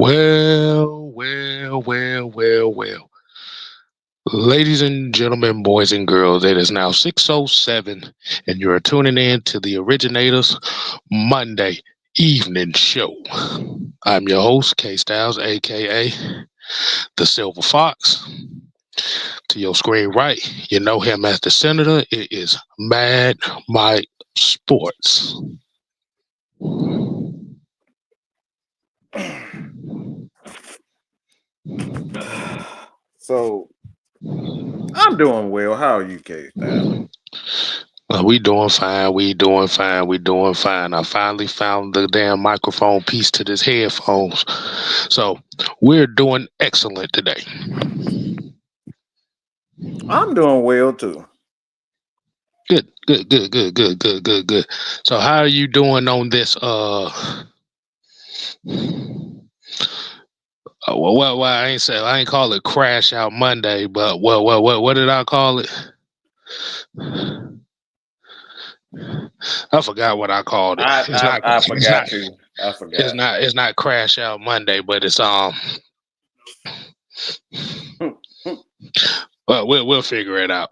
Well. Ladies and gentlemen, boys and girls, it is now 6:07, and you're tuning in to the Originators Monday evening show. I'm your host, K Styles, aka the Silver Fox. To your screen right, you know him as the Senator. It is Mad Mike Sports. So I'm doing well. How are you, K Style? We doing fine. We doing fine. I finally found the damn microphone piece to this headphones. So we're doing excellent today. I'm doing well too. Good. So how are you doing on this well, I ain't call it crash out Monday, but what did I call it? I forgot what I called it. I It's not I, I it's not forgot to. I it's forgot. not it's not crash out Monday, but it's well we'll figure it out.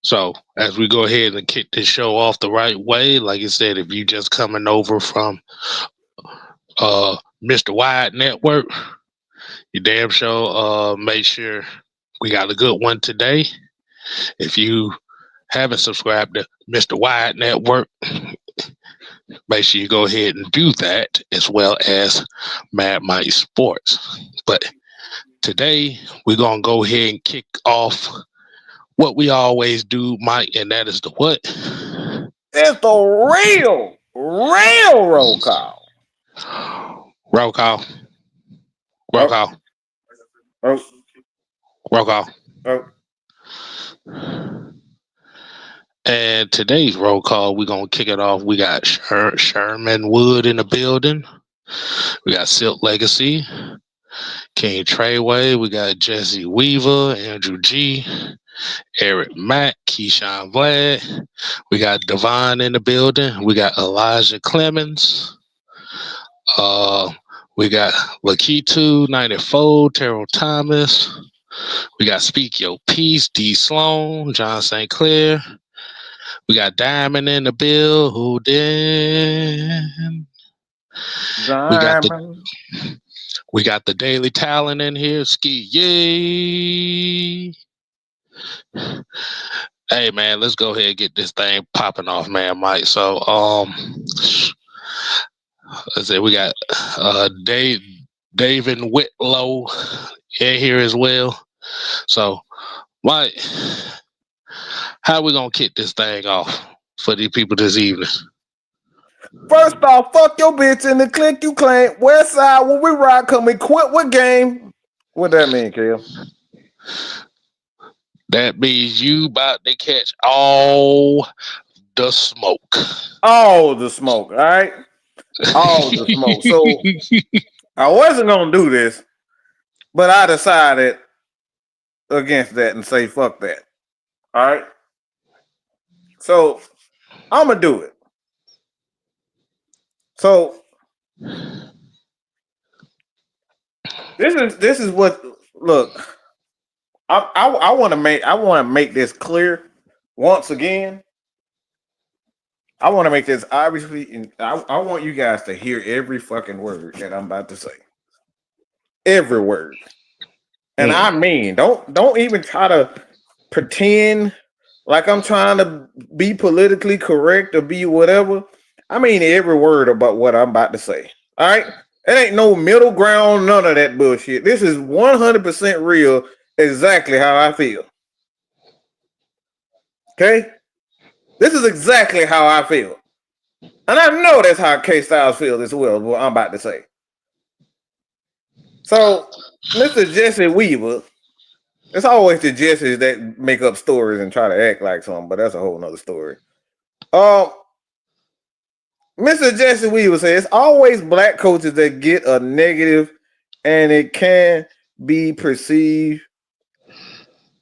So as we go ahead and kick this show off the right way, like I said, if you just coming over from Mr. Wide Network, you damn sure make sure we got a good one today. If you haven't subscribed to Mr. Wide Network, make sure you go ahead and do that, as well as Mad Mike Sports. But today we're gonna go ahead and kick off what we always do, Mike, and that is the what? It's the real roll call. Roll call. Roll Oh, call. oh, Roll call. oh. And today's roll call, we're gonna kick it off. We got Sherman Wood in the building. We got Silk Legacy, King Treyway. We got Jesse Weaver, Andrew G, Eric Mack, Keyshawn Vlad. We got Devon in the building. We got Elijah Clemens. Uh, we got Lakitu 94, Terrell Thomas. We got Speak Your Peace, D Sloan, John St. Clair. We got Diamond in the building. We got the Diamond. we got the Daily Talent in here. Ski yay! Hey man, let's go ahead and get this thing popping off, man, Mike. So let's say we got David Whitlow in here as well. So Mike, how we gonna kick this thing off for these people this evening? First off, fuck your bitch in the click you claim. West side when we rock, come equipped with game. What that mean, Kel? That means you about to catch all the smoke. All the smoke, all right? All the smoke. So I wasn't gonna do this, but I decided against that and say fuck that. All right. So I'm gonna do it. So this is what look. I want to make this clear once again. I want to make this obviously, and I want you guys to hear every fucking word that I'm about to say. Every word, and I mean, don't even try to pretend like I'm trying to be politically correct or be whatever. I mean every word about what I'm about to say. All right, it ain't no middle ground, none of that bullshit. This is 100% real, exactly how I feel. Okay, this is exactly how I feel. And I know that's how K Styles feels as well, what I'm about to say. So, Mr. Jesse Weaver, it's always the Jessies that make up stories and try to act like something, but that's a whole nother story. Um, Mr. Jesse Weaver says it's always black coaches that get a negative and it can be perceived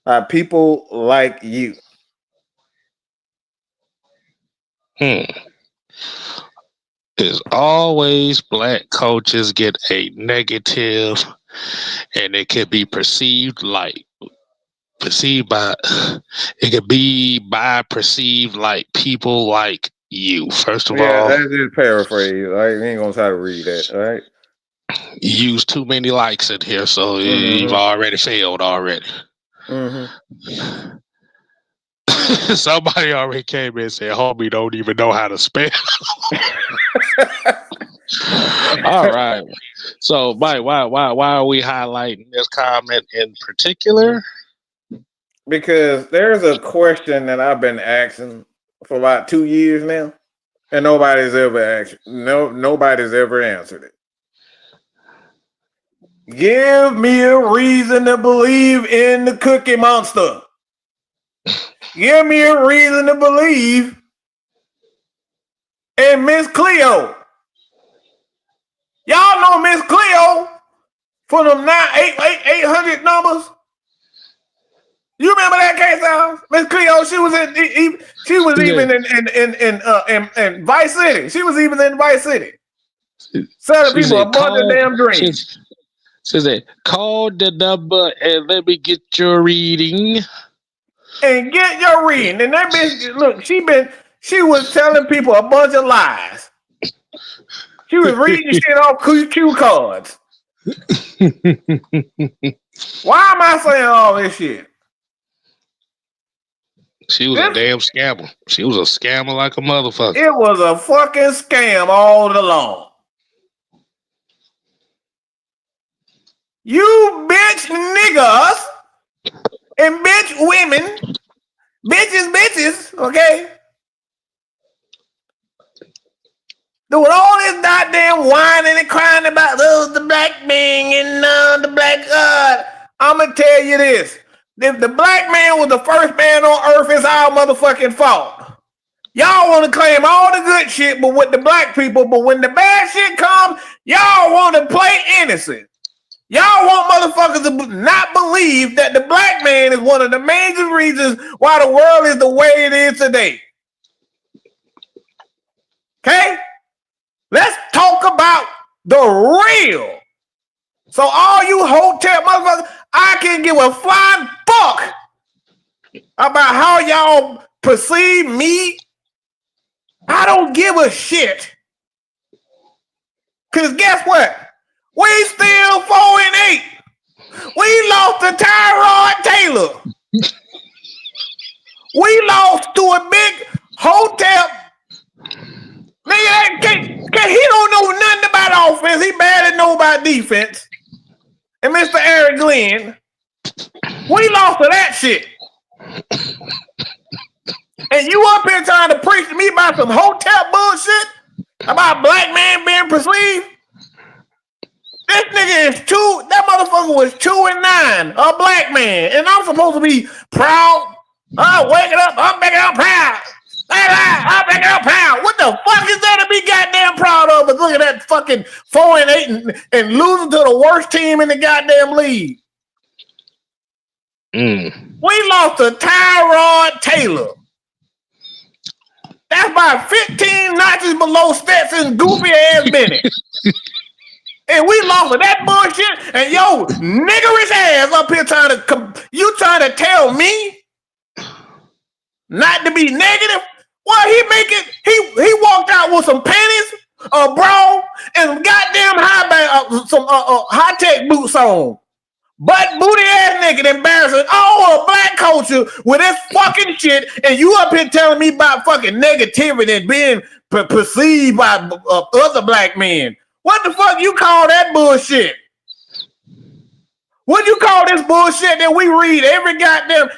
by people like you. is always black coaches get a negative, and it can be perceived by it could be by perceived like people like you. First of Yeah, all, that's just paraphrase. I ain't gonna try to read that. All right. you use too many likes in here, so you've Mm-hmm. already failed already. Mm-hmm. Somebody already came in and said, "Homie, don't even know how to spell." All right. So, Mike, why are we highlighting this comment in particular? Because there's a question that I've been asking for about 2 years now, and nobody's ever answered it. Give me a reason to believe in the Cookie Monster. Give me a reason to believe in Miss Cleo. Y'all know Miss Cleo for them 800 numbers. You remember that case, Al? Miss Cleo, she was even in Vice City. She was even in Vice City. Selling people a bunch of damn dreams. She said, call the number and let me get your reading. And get your reading. And that bitch, look, she was telling people a bunch of lies. She was reading shit off cue cards. Why am I saying all this shit? She was a damn scammer. She was a scammer like a motherfucker. It was a fucking scam all along. You bitch niggas and bitch women, bitches, okay? Doing all this goddamn whining and crying about the black man and the black God. I'm gonna tell you this. If the black man was the first man on earth, it's our motherfucking fault. Y'all want to claim all the good shit, but with the black people, but when the bad shit comes, y'all want to play innocent. Y'all want motherfuckers to not believe that the black man is one of the major reasons why the world is the way it is today. Okay? Let's talk about the real. So all you hotel motherfuckers, I can give a flying fuck about how y'all perceive me. I don't give a shit. Because guess what? We still 4-8. We lost to Tyrod Taylor. We lost to a big hotel. Nigga, he don't know nothing about offense. He barely know about defense. And Mr. Eric Glenn, we lost to that shit. And you up here trying to preach to me about some hotel bullshit? About black man being perceived? This nigga is that motherfucker was 2-9, a black man. And I'm supposed to be proud. I'm waking up, I'm making up proud. I'm making up proud. What the fuck is there to be goddamn proud of? But look at that fucking 4-8 and losing to the worst team in the goddamn league. We lost to Tyrod Taylor. That's about 15 notches below Stetson's goofy ass Bennett. And we lost to that bullshit. And yo, niggerish ass up here trying to tell me not to be negative? Well, he walked out with some panties, bro, and goddamn high-tech boots on. Butt booty ass nigga embarrassing a black culture with this fucking shit, and you up here telling me about fucking negativity and being perceived by other black men. What the fuck you call that bullshit? What you call this bullshit that we read every goddamn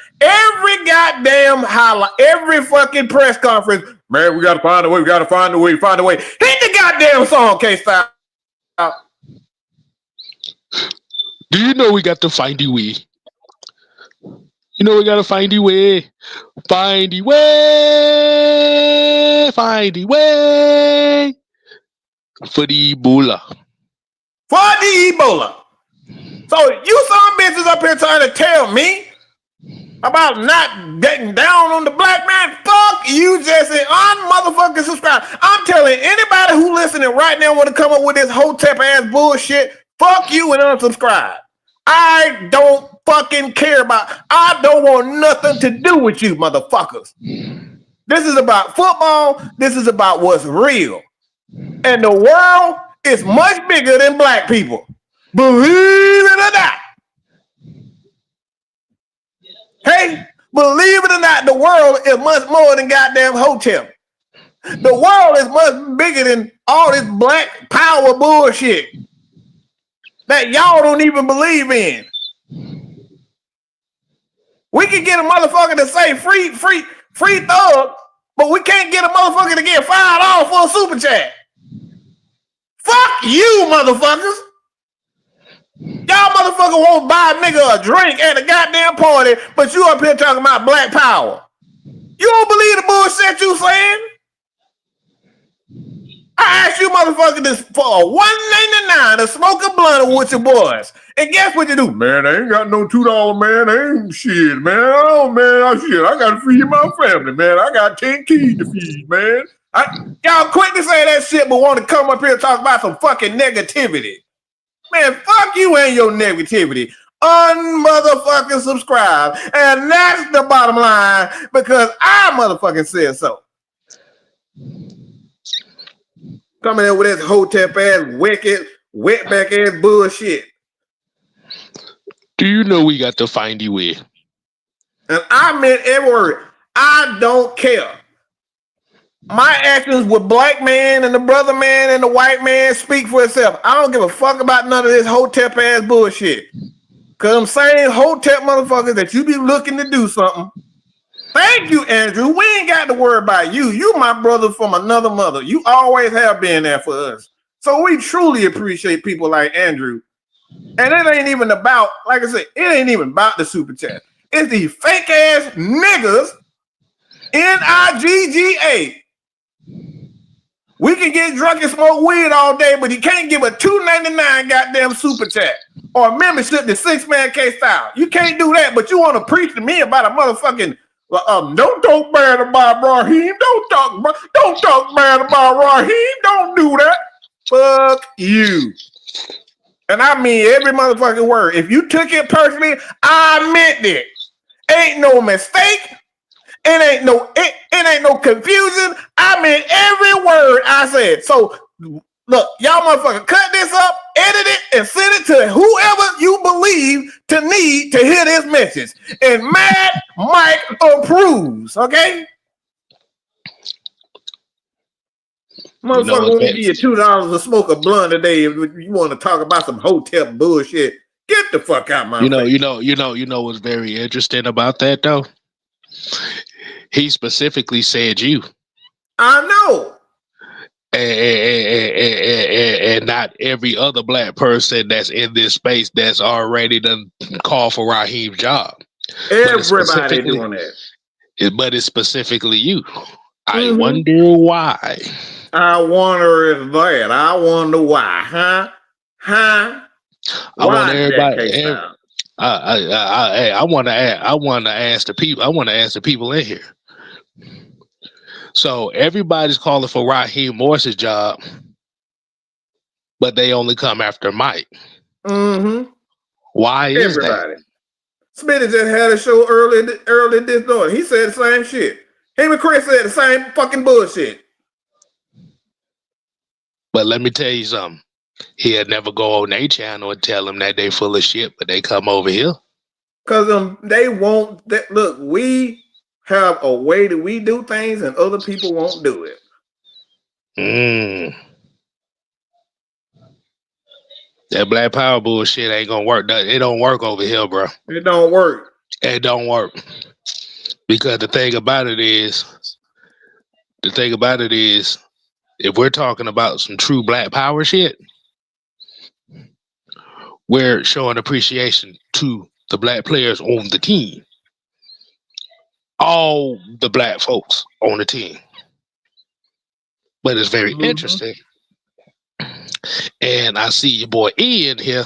highlight, every fucking press conference? Man, we gotta find a way. Hit the goddamn song, K-Style. Do you know we got to find the way? You know we gotta find the way. Find the way. Find the way. For the Ebola. So you some bitches up here trying to tell me about not getting down on the black man. Fuck you, Jesse. Motherfucking subscribe. I'm telling anybody who listening right now want to come up with this hotep ass bullshit. Fuck you and unsubscribe. I don't fucking care about. I don't want nothing to do with you, motherfuckers. This is about football. This is about what's real. And the world is much bigger than black people. Believe it or not. Hey, believe it or not, the world is much more than goddamn hotel. The world is much bigger than all this black power bullshit that y'all don't even believe in. We can get a motherfucker to say free thug, but we can't get a motherfucker to get $5 for a super chat. Fuck you, motherfuckers. Y'all motherfucker won't buy a nigga a drink at a goddamn party, but you up here talking about black power. You don't believe the bullshit you saying? I asked you motherfucker for a $1.99 to smoke a blunt with your boys. And guess what you do? Man, I ain't got no $2, man. I ain't shit, man. Oh, man, I got to feed my family, man. I got 10 kids to feed, man. Y'all quick to say that shit, but want to come up here and talk about some fucking negativity. Man, fuck you and your negativity. Unmotherfucking subscribe. And that's the bottom line because I motherfucking said so. Coming in with this hotep ass, wicked, wetback ass bullshit. Do you know we got to find you with? And I meant every word. I don't care. My actions with black man and the brother man and the white man speak for itself. I don't give a fuck about none of this hotep ass bullshit. Cause I'm saying hotep motherfuckers that you be looking to do something. Thank you, Andrew. We ain't got to worry about you. You my brother from another mother. You always have been there for us. So we truly appreciate people like Andrew. And it ain't even about, like I said, it ain't even about the super chat. It's these fake ass niggas, NIGGA. We can get drunk and smoke weed all day, but you can't give a $2.99 goddamn super chat or membership to 6-man K-Style. You can't do that, but you want to preach to me about a motherfucking don't talk bad about Raheem. Don't talk bad about Raheem. Don't do that. Fuck you. And I mean every motherfucking word. If you took it personally, I meant it. Ain't no mistake. It ain't no confusion. I meant every word I said. So look, y'all motherfucker, cut this up, edit it, and send it to whoever you believe to need to hear this message. And Mad Mike approves, okay? Motherfucker won't give you $2 to smoke a blunt today if you want to talk about some hotel bullshit. Get the fuck out my face. You know what's very interesting about that though? He specifically said you. I know. And not every other black person that's in this space that's already done call for Raheem's job. Everybody doing that. But it's specifically you. I wonder why. I wonder if that. I wonder why, huh? I want everybody. I want to ask the people. I want to ask the people in here. So everybody's calling for Raheem Morris's job, but they only come after Mike. Why is that? Smitty just had a show early this morning. He said the same shit. Him and Chris said the same fucking bullshit. But let me tell you something. He'll never go on their channel and tell them that they full of shit, but they come over here. Because they won't. Look, we have a way that we do things and other people won't do it. That black power bullshit ain't gonna work. It don't work over here, bro. It don't work. It don't work. Because the thing about it is, if we're talking about some true black power shit, we're showing appreciation to the black players on the team. All the black folks on the team. But it's very interesting. And I see your boy Ian here.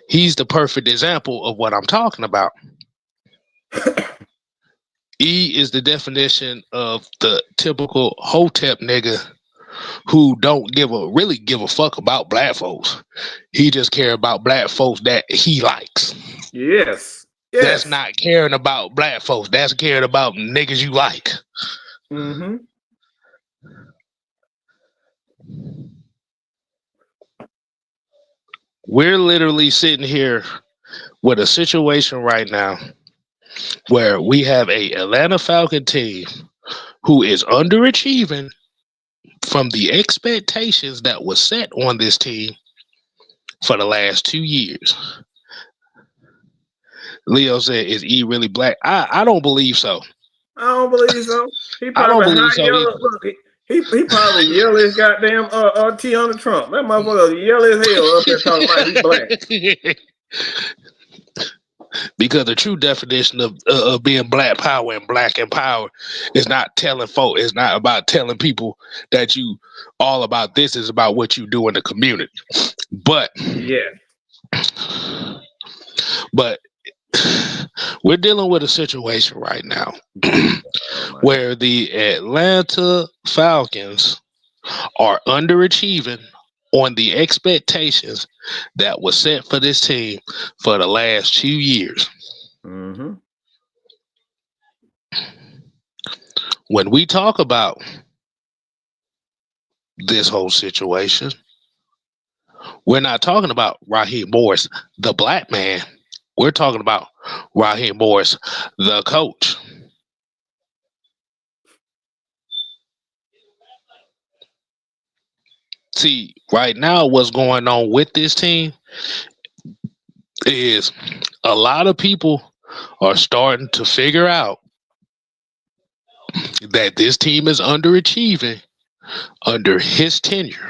He's the perfect example of what I'm talking about. E is the definition of the typical hotep nigga who don't really give a fuck about black folks. He just care about black folks that he likes. Yes. That's Yes. not caring about black folks. That's caring about niggas you like. Mm-hmm. We're literally sitting here with a situation right now where we have a Atlanta Falcon team who is underachieving from the expectations that was set on this team for the last 2 years. Leo said, "Is E really black?" I don't believe so. I don't believe so. He I don't probably believe high so yellow. either. Look, he probably yell his goddamn T on the Trump. That motherfucker yell as hell up there talking about he black. Because the true definition of being black power and black empower is not telling folk. It's not about telling people that you all about this. Is about what you do in the community. But Yeah. but we're dealing with a situation right now Oh my. where the Atlanta Falcons are underachieving on the expectations that was set for this team for the last 2 years. Mm-hmm. When we talk about this whole situation, we're not talking about Raheem Morris, the black man. We're talking about Raheem Morris, the coach. See, right now, what's going on with this team is a lot of people are starting to figure out that this team is underachieving under his tenure.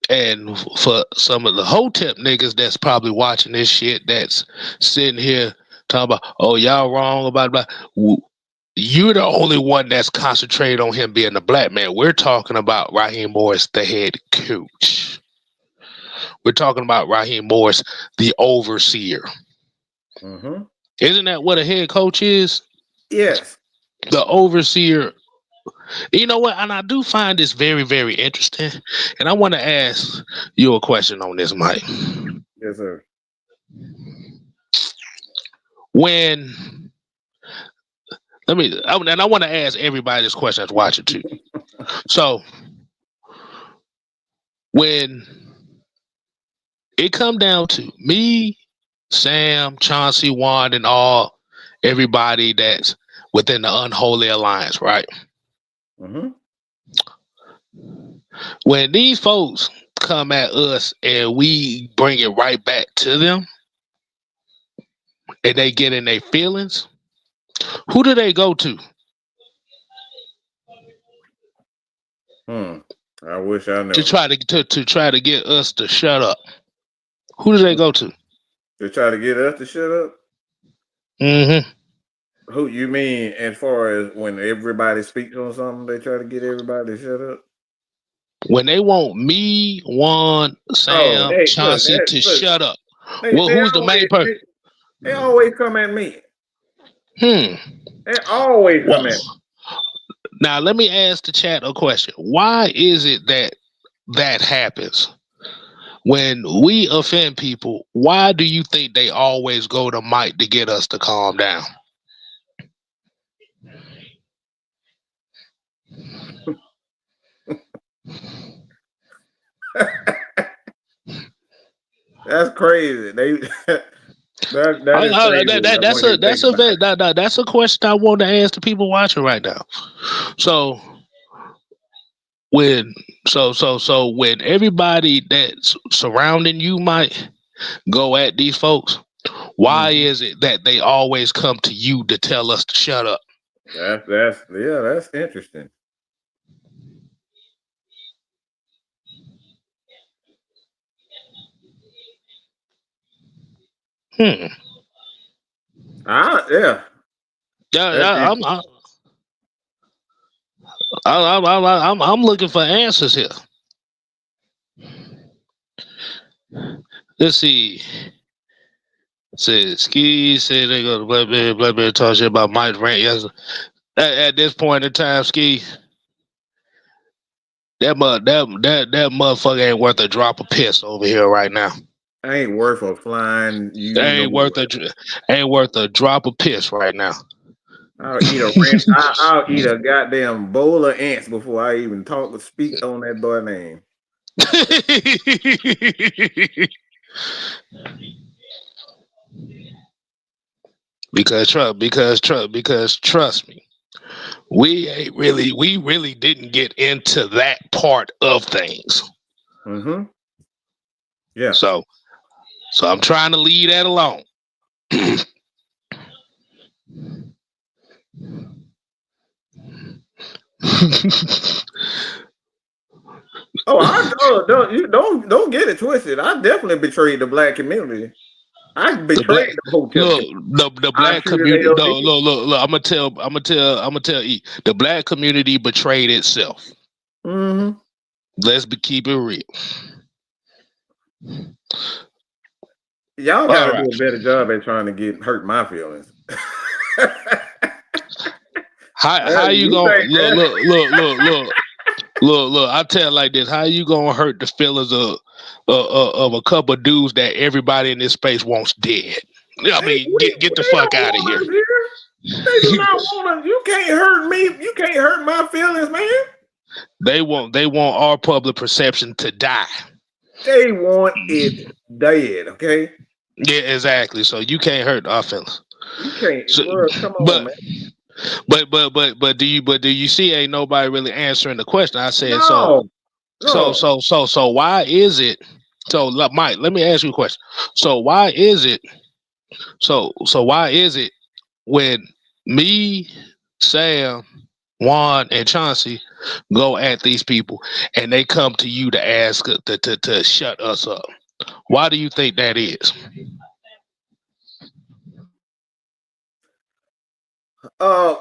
And for some of the Hotep niggas that's probably watching this shit, that's sitting here talking about, oh, y'all wrong about blah. You're the only one that's concentrated on him being a black man. We're talking about Raheem Morris, the head coach. We're talking about Raheem Morris, the overseer. Mm-hmm. Isn't that what a head coach is? Yes. The overseer. You know what? And I do find this very, very interesting. And I want to ask you a question on this, Mike. Yes, sir. When and I want to ask everybody this question that's watching too. So when it come down to me, Sam, Chauncey, Juan, and everybody that's within the unholy alliance, right? Mm-hmm. When these folks come at us and we bring it right back to them and they get in their feelings, who do they go to? I wish I To knew. try to get us to shut up? Who do they go to? They try to get us to shut up. Mm-hmm. Who you mean as far as when everybody speaks on something, they try to get everybody to shut up? When they want me, Juan, Oh, Sam, they look, Chauncey to look, shut up. they Well, they who's the always main person? they always come at me. Hmm. They always come Well, at me. now let me ask the chat a question. Why is it that happens? When we offend people, why do you think they always go to Mike to get us to calm down? That's crazy. They that is crazy. When you think about it. That's a question I want to ask the people watching right now. So when when everybody that's surrounding you might go at these folks, why Mm-hmm. is it that they always come to you to tell us to shut up? That's interesting. Hmm. Yeah, Yeah, that's yeah, interesting. I'm looking for answers here. Let's see. Said Ski said they go to Blackberry talk shit about Mike's rant yesterday. At this point in time, Ski, that motherfucker ain't worth a drop of piss over here right now. Ain't worth a flying you Ain't worth nowhere. a drop of piss right now. I'll eat a goddamn bowl of ants before I even speak on that boy name. because trust me, we really didn't get into that part of things. Mm-hmm. Yeah. So I'm trying to leave that alone. Oh, don't get it twisted. I definitely betrayed the black community. I The black betrayed the hotel look community. the I black treated community. No, AOD. look. I'm gonna tell E. The black community betrayed itself. Mm-hmm. Keep it real. Y'all got All to do right. a better job at trying to hurt my feelings. How you You gonna think that? look? I tell it like this: how you gonna hurt the feelings of a couple of dudes that everybody in this space wants dead? I mean, get the They fuck don't out of want here. us here. They do not want us. You can't hurt me. You can't hurt my feelings, man. They want our public perception to die. They want it dead. Okay. Yeah, exactly. So you can't hurt our feelings. You can't, So, bro. Come on, but man. do you see? Ain't nobody really answering the question. I said so. No, no. So why is it? So Mike, let me ask you a question. So why is it? So why is it when me, Sam, Juan, and Chauncey go at these people and they come to you to ask to shut us up? Why do you think that is? Uh,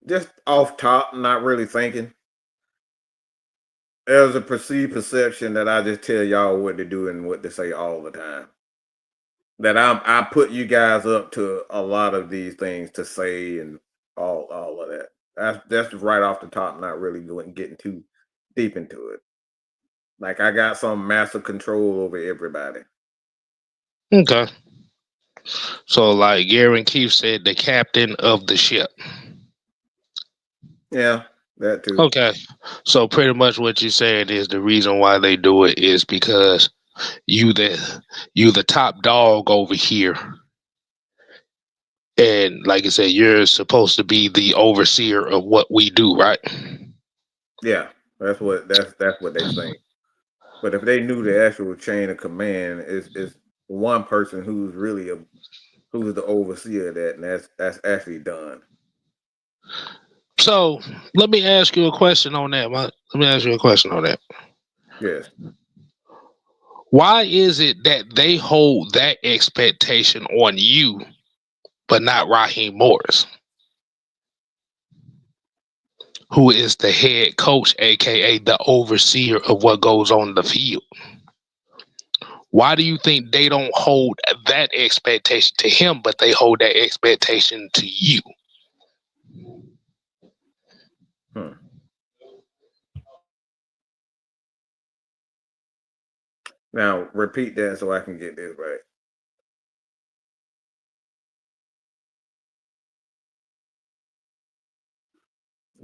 just off top, not really thinking. There's a perceived perception that I just tell y'all what to do and what to say all the time. That I put you guys up to a lot of these things to say and all of that. That's right off the top, not really getting too deep into it. Like I got some massive control over everybody. Okay. So like Gary and Keith said, the captain of the ship. Yeah, that too. Okay. So pretty much what you're saying is the reason why they do it is because you the top dog over here. And like I said, you're supposed to be the overseer of what we do, right? Yeah, that's what they think. But if they knew the actual chain of command is one person who's really who's the overseer of that, and that's actually done. So let me ask you a question on that. Let me ask you a question on that. Yes. Why is it that they hold that expectation on you, but not Raheem Morris, who is the head coach, aka the overseer of what goes on the field? Why do you think they don't hold that expectation to him, but they hold that expectation to you? Hmm. Now repeat that so I can get this right.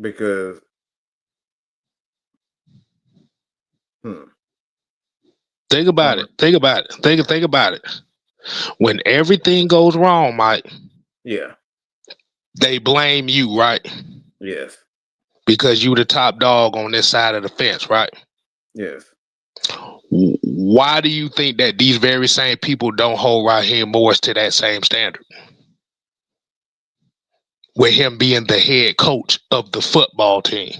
Because hmm, Think about it. Think about it. Think about it. When everything goes wrong, Mike, yeah, they blame you, right? yes, Because you the top dog on this side of the fence, right? yes. Why do you think that these very same people don't hold Raheem Morris to that same standard? With him being the head coach of the football team.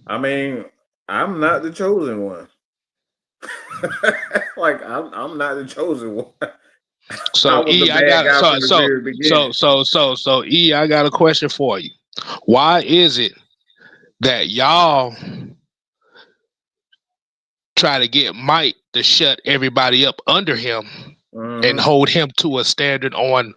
I mean, I'm not the chosen one. Like I'm not the chosen one. I So was the E, I bad got guy from the very beginning. E, I got a question for you. Why is it that y'all try to get Mike to shut everybody up under him and Mm-hmm. hold him to a standard on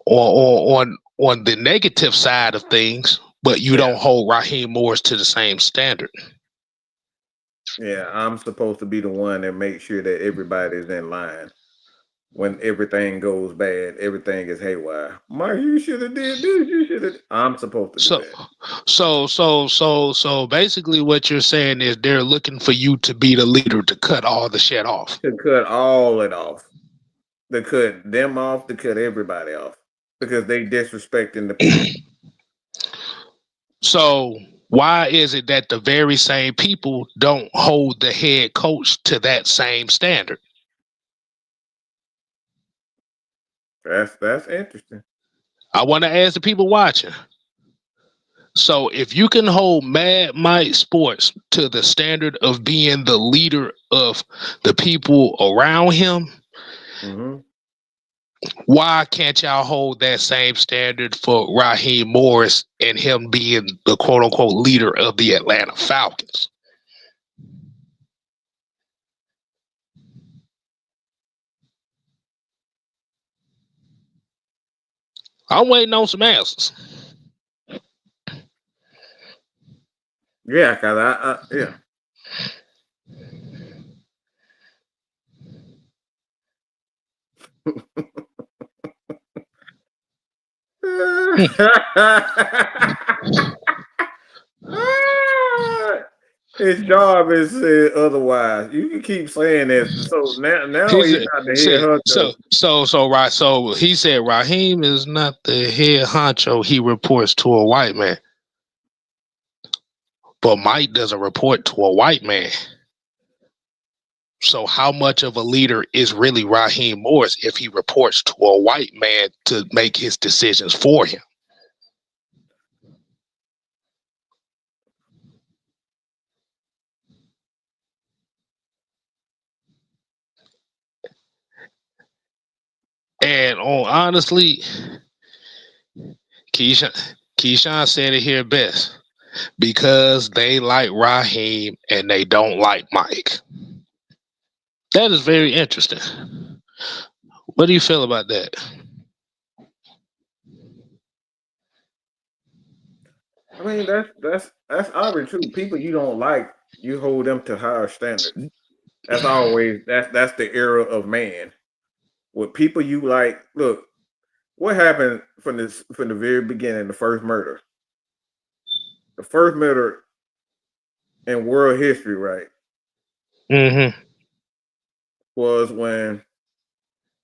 on the negative side of things, but you Yeah. don't hold Raheem Morris to the same standard. Yeah. I'm supposed to be the one that makes sure that everybody's in line. When everything goes bad, everything is haywire. Mike, you should have did this. You should have. I'm supposed to do So that. so basically what you're saying is they're looking for you to be the leader to cut all the shit off. To cut all it off. To cut them off. To cut everybody off because they disrespecting the people. So why is it that the very same people don't hold the head coach to that same standard? That's interesting. I want to ask the people watching. So if you can hold Mad Mike Sports to the standard of being the leader of the people around him, Mm-hmm. why can't y'all hold that same standard for Raheem Morris and him being the quote unquote leader of the Atlanta Falcons? I'm waiting on some answers. Yeah, cause I yeah. His job is otherwise. You can keep saying this. So now He he's said, not the head hunter. so he said Raheem is not the head honcho. He reports to a white man, but Mike doesn't report to a white man. So how much of a leader is really Raheem Morris if he reports to a white man to make his decisions for him? And honestly, Keyshawn said it here best. Because they like Raheem and they don't like Mike. That is very interesting. What do you feel about that? I mean, that's obvious too. People you don't like, you hold them to higher standards. That's always that's the era of man. With people you like, look, what happened from the very beginning, the first murder. The first murder in world history, right, Mm-hmm. was when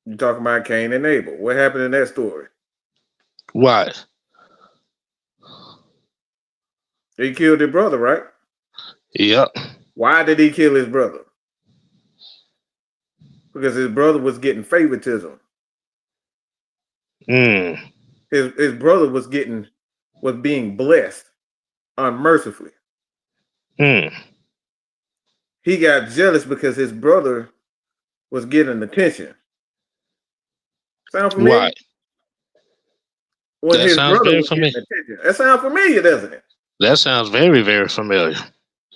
you talking about Cain and Abel. What happened in that story? Why? He killed his brother, right? Yep. Why did he kill his brother? Because his brother was getting favoritism. Mm. His brother was being blessed unmercifully. Mm. He got jealous because his brother was getting attention. Sound familiar? Why? When That his sounds brother very was getting familiar. attention. That sounds familiar, doesn't it? That sounds very, very familiar.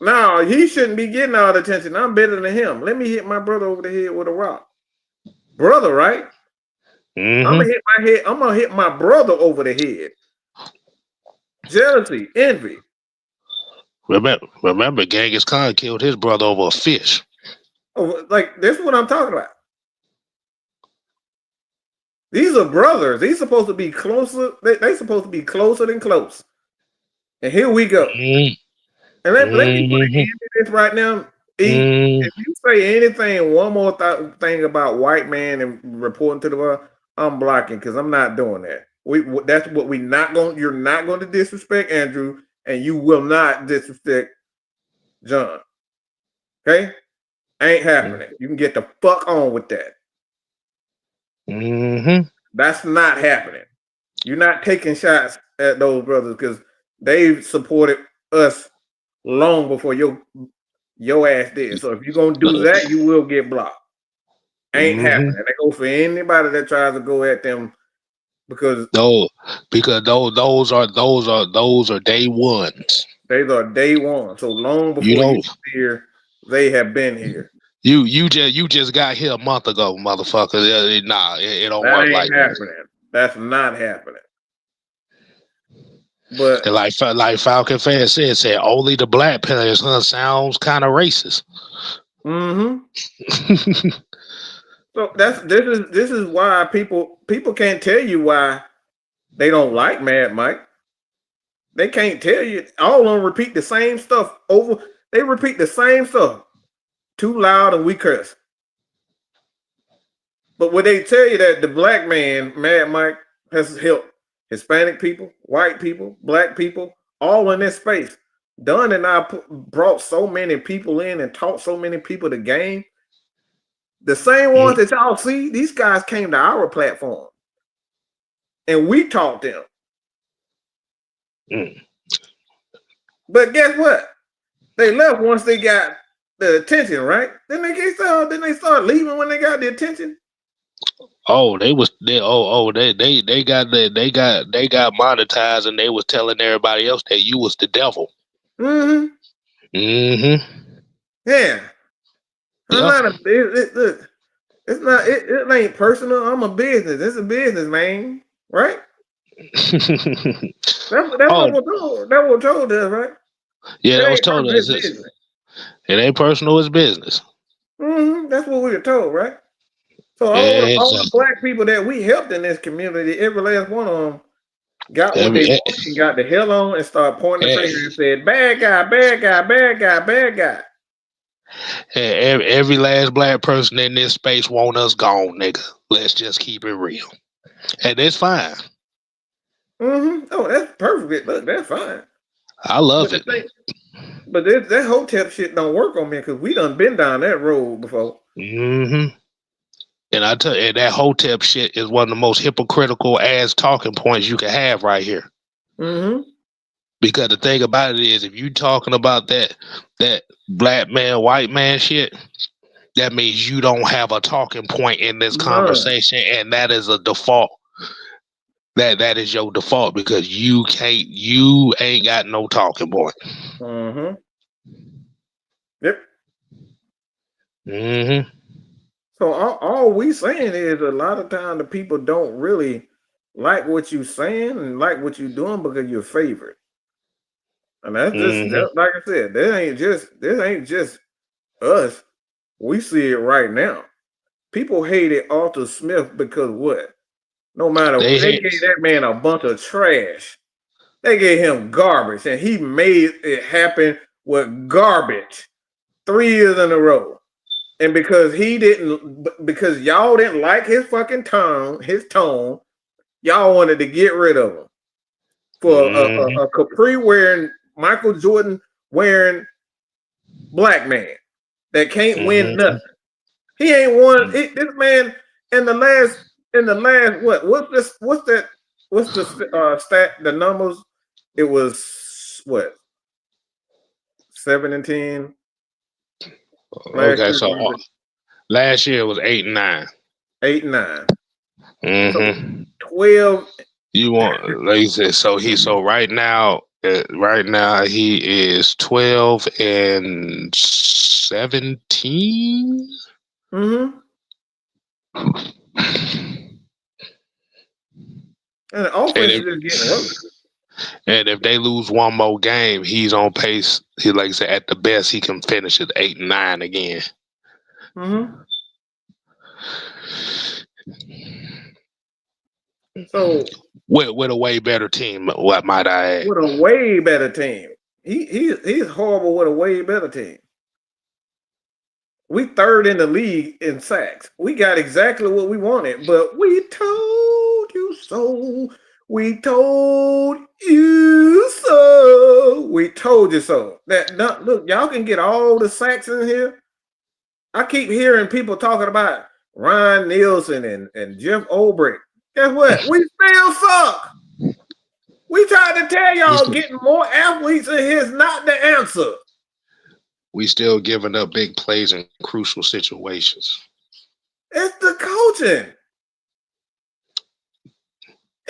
No, he shouldn't be getting all the attention. I'm better than him. Let me hit my brother over the head with a rock. Brother, right? Mm-hmm. I'm gonna hit my brother over the head. Jealousy, envy. Remember, Genghis Khan killed his brother over a fish. Oh, like this is what I'm talking about. These are brothers. These supposed to be closer. They supposed to be closer than close. And here we go. Mm-hmm. And let me put an Mm-hmm. end to this right now. Mm-hmm. If you say anything, one more thing about white man and reporting to the world, I'm blocking because I'm not doing that. That's what we not going. You're not going to disrespect Andrew, and you will not disrespect John. Okay, ain't happening. You can get the fuck on with that. Mm-hmm. That's not happening. You're not taking shots at those brothers because they've supported us long before your ass did. So if you're gonna do that, you will get blocked. Ain't Mm-hmm. happening. They go for anybody that tries to go at them because No, because those are day ones. they are day one. So long You before you don't get here, they have been here. you just got here a month ago, motherfucker. Nah, it don't That work ain't like that. happening. That's not happening. But And like Falcon fans said only the black players, huh? Sounds kind of racist. mm-hmm. So this is why people can't tell you why they don't like Mad Mike. They can't tell you. All of them repeat the same stuff over. They repeat the same stuff. Too loud and we curse. But when they tell you that the black man, Mad Mike, has helped Hispanic people, white people, black people, all in this space. Dunn and I brought so many people in and taught so many people the game. The same ones that y'all see, these guys came to our platform and we taught them. Mm. But guess what? They left once they got the attention, right? Then they start leaving when they got the attention. Oh, they got monetized, and they was telling everybody else that you was the devil. Mm-hmm. Mm-hmm. Yeah. I'm Yep. not a look, it's not it ain't personal. I'm a business. It's a business, man. Right? That's Oh, what we're told us, right? yeah, It that was ain't told personal, us. it's business. It ain't personal, it's business. Mm-hmm. That's what we were told, right? So all the Exactly. black people that we helped in this community, every last one of them got what Every, they e- wanted and got the hell on and started pointing the finger and e- said, bad guy, bad guy, bad guy, bad guy. every last black person in this space want us gone, nigga. Let's just keep it real, and it's fine. Mm-hmm. Oh, that's perfect. Look, that's fine. I But love the it. thing, but that hotel shit don't work on me because we done been down that road before. Hmm. And I tell you, that hotep shit is one of the most hypocritical ass talking points you can have right here. Mm-hmm. Because the thing about it is, if you talking about that black man, white man shit, that means you don't have a talking point in this None. conversation, and that is a default. That is your default because you ain't got no talking point. Mm-hmm. Yep. Hmm. So all we saying is a lot of time the people don't really like what you saying and like what you doing because you're favorite. And that's just Hmm. like I said, this ain't just us. We see it right now. People hated Arthur Smith because what? No matter They they hit. gave that man a bunch of trash. They gave him garbage, and he made it happen with garbage 3 years in a row. And because y'all didn't like his tone, y'all wanted to get rid of him for Hmm. a Capri wearing, Michael Jordan wearing black man that can't win Hmm. nothing. He ain't won. This man in the last what's the stat, the numbers? It was what, 7-10 last Okay, year, so was it last year was 8 and 9. 8-9? So Hmm. 12. You want, like you said, so right now he is 12-17. Mm-hmm. And the And offense is if just getting worse. and if they lose one more game, he's on pace. He, like I said, at the best he can finish at 8 and 9 again. Mm-hmm. So With a way better team, what might I add? with a way better team, he's horrible with a way better team. We third in the league in sacks. We got exactly what we wanted, but we told you so. We told you so. We told you so. Look, y'all can get all the sacks in here. I keep hearing people talking about Ryan Nielsen and Jeff Olbrich. Guess what? We still suck. We tried to tell We y'all still, getting more athletes in here is not the answer. we still giving up big plays in crucial situations. It's the coaching.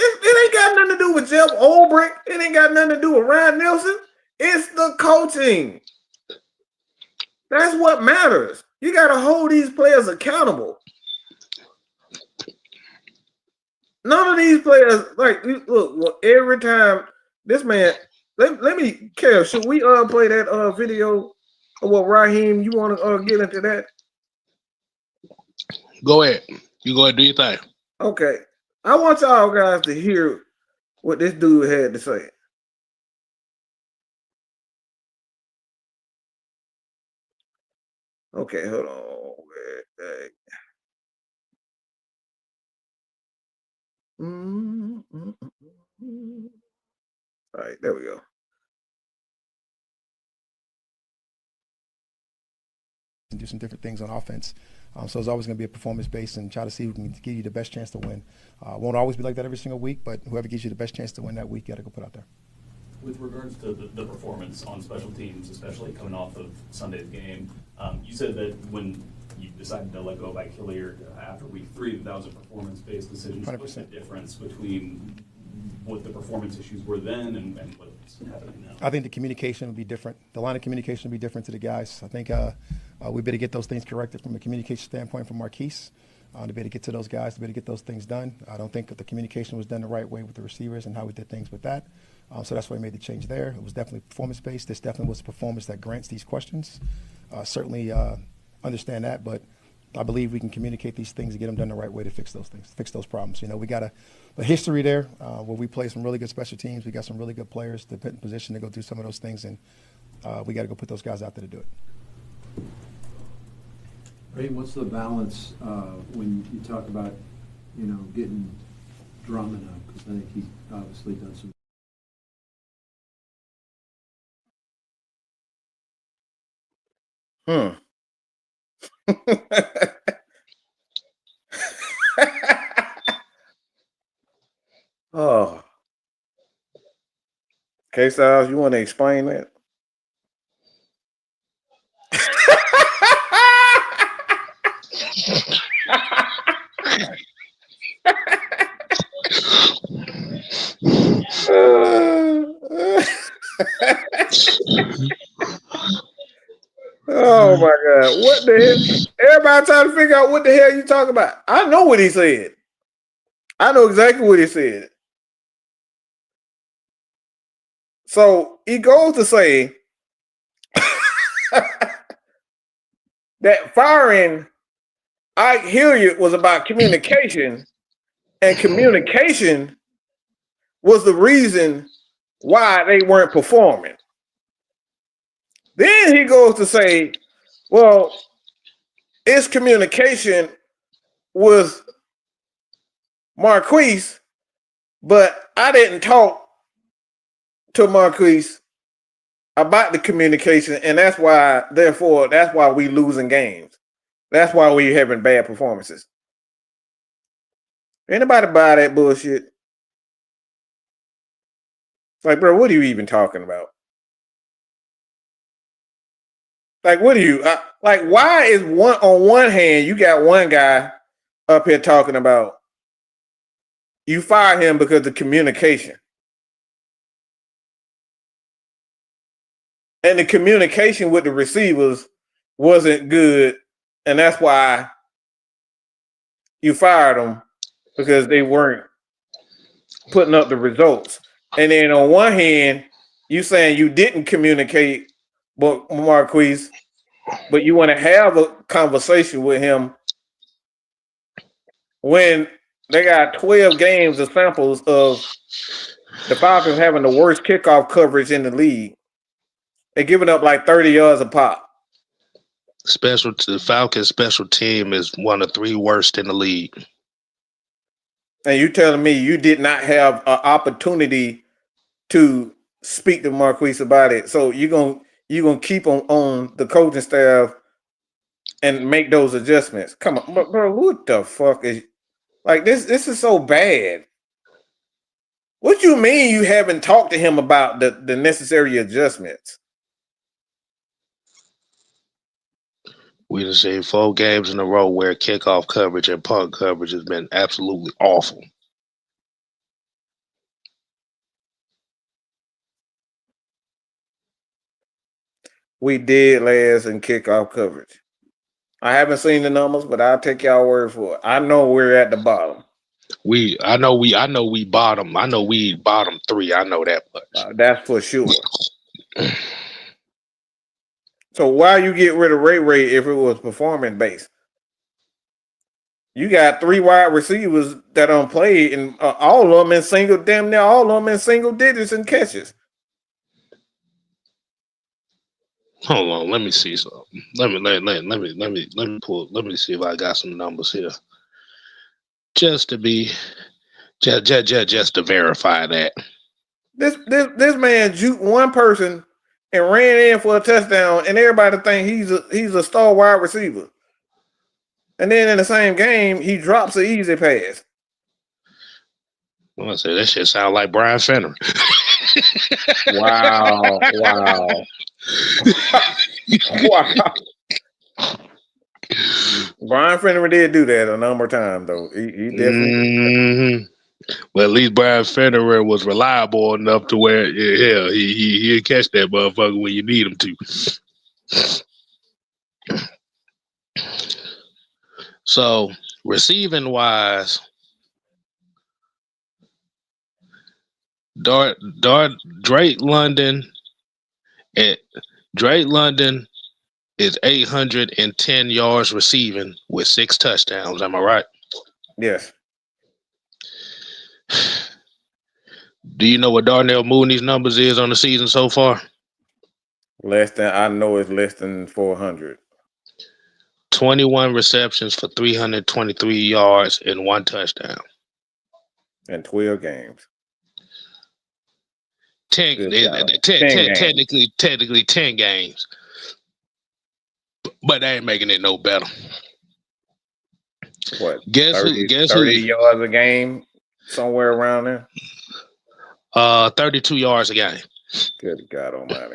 It ain't got nothing to do with Jeff Ulbrich. It ain't got nothing to do with Ryan Nelson. It's the coaching. That's what matters. You got to hold these players accountable. None of these players, like, look, every time this man, let me, Kev, should we play that video of what Raheem, you want to get into that? Go ahead. You go ahead, do your thing. Okay. I want y'all guys to hear what this dude had to say. Okay, hold on. All right, there we go. And do some different things on offense. So it's always going to be a performance based and try to see who can give you the best chance to win. Won't always be like that every single week, but whoever gives you the best chance to win that week, you got to go put out there. With regards to the performance on special teams, especially coming off of Sunday's game, you said that when you decided to let go by Hilliard after week 3, that was a performance-based decision. 100%. What's the difference between what the performance issues were then and what's happening now? I think the communication will be different. The line of communication will be different to the guys. I think we better get those things corrected from a communication standpoint from Marquise. To be able to get to those guys, to be able to get those things done. I don't think that the communication was done the right way with the receivers and how we did things with that. So that's why we made the change there. It was definitely performance-based. This definitely was a performance that grants these questions. Certainly understand that, but I believe we can communicate these things and get them done the right way to fix those things, fix those problems. You know, we got a history there where we play some really good special teams. We got some really good players to put in position to go do some of those things, and we got to go put those guys out there to do it. Ray, what's the balance when you talk about, getting Drummond up? Because I think he's obviously done some. Oh. K-Styles, you want to explain that? Oh my God. What the hell? Everybody trying to figure out what the hell you talking about. I know what he said. I know exactly what he said. So he goes to say that firing Ike Hilliard was about communication, and communication was the reason why they weren't performing. Then he goes to say, well, it's communication with Marquise, but I didn't talk to Marquise about the communication, and that's why we losing games. That's why we having bad performances. Anybody buy that bullshit? Like, bro, what are you even talking about? Like, what are you like? Why is on one hand you got one guy up here talking about you fire him because of communication, and the communication with the receivers wasn't good, and that's why you fired them because they weren't putting up the results. And then on one hand, you saying you didn't communicate with Marquise, but you want to have a conversation with him when they got 12 games of samples of the Falcons having the worst kickoff coverage in the league. They're giving up like 30 yards a pop. The Falcons special team is one of 3 worst in the league. And you telling me you did not have an opportunity to speak to Marquise about it. So you're gonna keep on the coaching staff and make those adjustments. Come on, bro, what the fuck is like this? This is so bad. What you mean you haven't talked to him about the necessary adjustments? We just seen 4 games in a row where kickoff coverage and punt coverage has been absolutely awful. we did last in kickoff coverage. I haven't seen the numbers, but I'll take y'all word for it. I know we're at the bottom. I know we bottom. I know we bottom 3. I know that much. That's for sure. So why you get rid of Ray if it was performance based? You got 3 wide receivers that don't play, and all of them in damn near all of them in single digits and catches. Hold on, let me see something. Let me pull. Let me see if I got some numbers here, just to verify that. This man juked one person and ran in for a touchdown, and everybody think he's a star wide receiver. And then in the same game, he drops an easy pass. Well, I say that shit sound like Brian Fenner. Wow. Brian Fenner did do that a number of times, though. He definitely. Well, at least Brian Fenner was reliable enough to where, he'll catch that motherfucker when you need him to. So, receiving wise, Drake London is 810 yards receiving with 6 touchdowns. Am I right? Yes. Do you know what Darnell Mooney's numbers is on the season so far? I know it's less than 400. 21 receptions for 323 yards and 1 touchdown. In 12 games. 10 technically 10 games. But they ain't making it no better. What? Guess 30 who? yards a game? Somewhere around there? 32 yards a game. Good God almighty.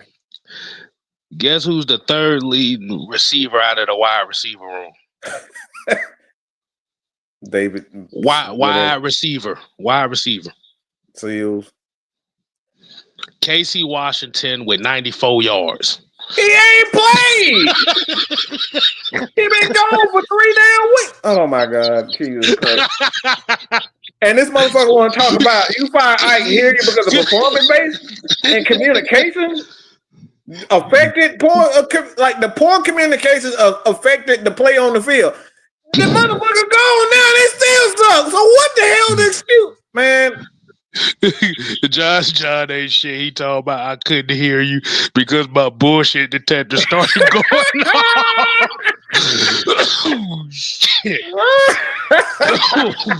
Guess who's the 3rd lead receiver out of the wide receiver room? David. Wide receiver. Seals. Casey Washington with 94 yards. He ain't played. He been gone for 3 damn weeks. Oh my God, Jesus Christ! And this motherfucker want to talk about you find I can hear you because of performance based and communication affected like the poor communications affected the play on the field. The motherfucker gone now. They still suck. So what the hell the excuse, man? John ain't shit. He talking about I couldn't hear you because my bullshit detector started going off. Oh shit! Oh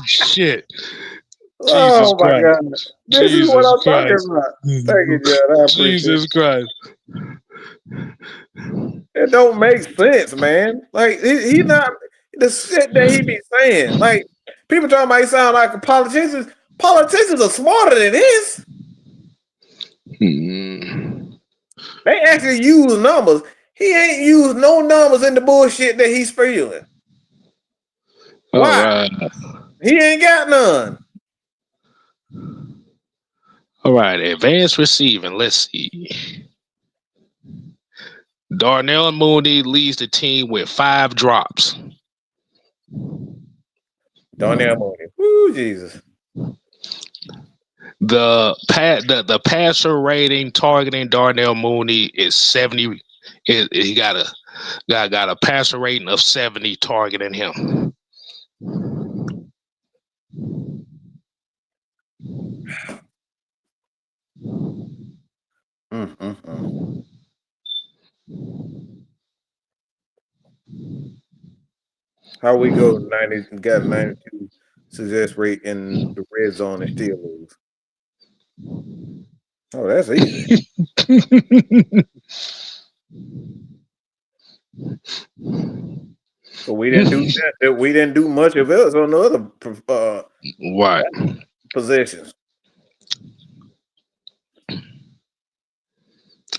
shit! Jesus Oh my Christ. God! This is what I'm talking about. Thank you, John. I appreciate Jesus Christ! It don't make sense, man. Like he not the shit that he be saying. Like people talking about he sound like a politician. Politicians are smarter than this. They actually use numbers. He ain't used no numbers in the bullshit that he's spewing. Why? Right. He ain't got none. All right, advanced receiving. Let's see. Darnell Mooney leads the team with 5 drops. Darnell Mooney. Woo, Jesus. The passer rating targeting Darnell Mooney is 70. He got a passer rating of 70 targeting him. How we go 90 got 92 success rate in the red zone and still lose. Oh, that's easy. So we didn't do that. We didn't do much of it on the other possessions.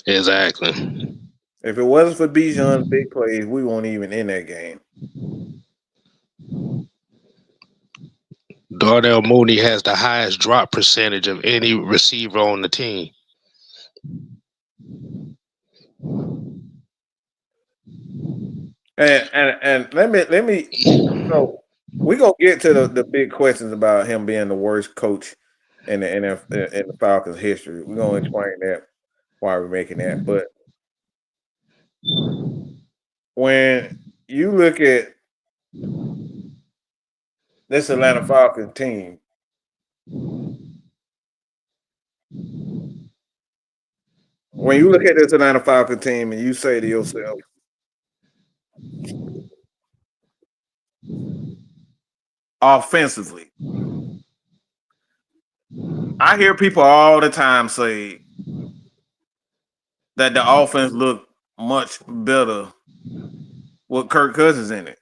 Exactly. If it wasn't for Bijan's big plays, we weren't even in that game. Darnell Mooney has the highest drop percentage of any receiver on the team. And let me. So we're gonna get to the big questions about him being the worst coach in the Falcons history. We're gonna explain that why we're making that. But when you look at this Atlanta Falcons team, when you look at this Atlanta Falcons team and you say to yourself, offensively, I hear people all the time say that the offense looked much better with Kirk Cousins in it.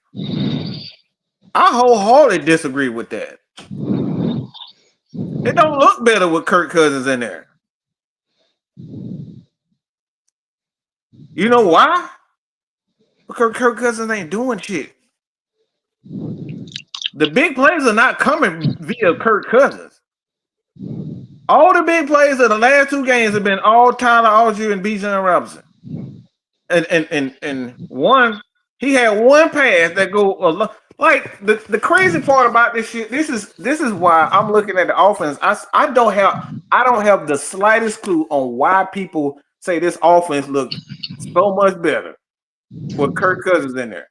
I wholeheartedly disagree with that. It don't look better with Kirk Cousins in there. You know why? Because Kirk Cousins ain't doing shit. The big plays are not coming via Kirk Cousins. All the big plays of the last two games have been all Tyler Algier and Bijan Robinson. And one, he had one pass that go like the crazy part about this shit. This is why I'm looking at the offense. I don't have the slightest clue on why people say this offense looked so much better with Kirk Cousins in there.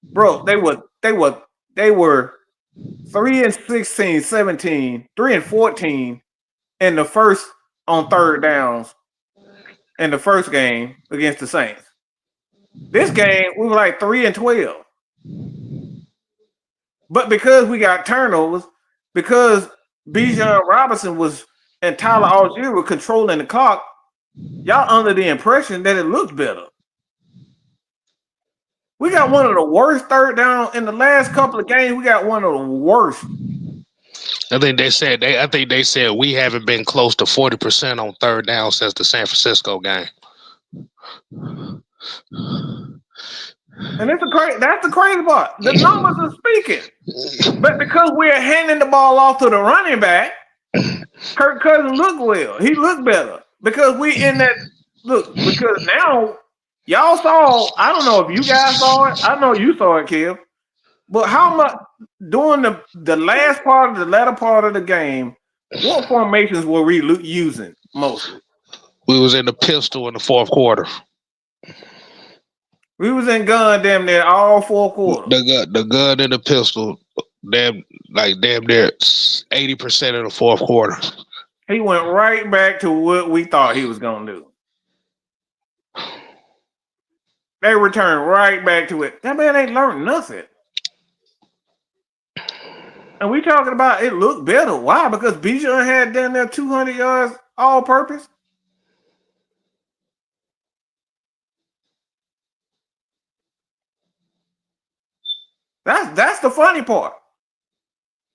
Bro, they were 3-16, 17, 3-14 in the first on third downs in the first game against the Saints. This game we were like 3-12. But because we got turnovers, because Bijan Robinson was and Tyler Algier were controlling the clock, y'all under the impression that it looked better. We got one of the worst third down in the last couple of games. We got one of the worst. I think they said we haven't been close to 40% on third down since the San Francisco game. And that's the crazy part. The numbers are speaking. But because we're handing the ball off to the running back, Kirk Cousins looked well. He looked better. Because we in that because now y'all saw, I don't know if you guys saw it. I know you saw it, Kev. But how much during the last part of the latter part of the game, what formations were we using mostly? We was in the pistol in the fourth quarter. We was in gun damn near all four quarters. The gun and the pistol, damn near 80% of the fourth quarter. He went right back to what we thought he was gonna do. They returned right back to it. That man ain't learned nothing. And we talking about it looked better. Why? Because Bijan had down there 200 yards all purpose. That's the funny part.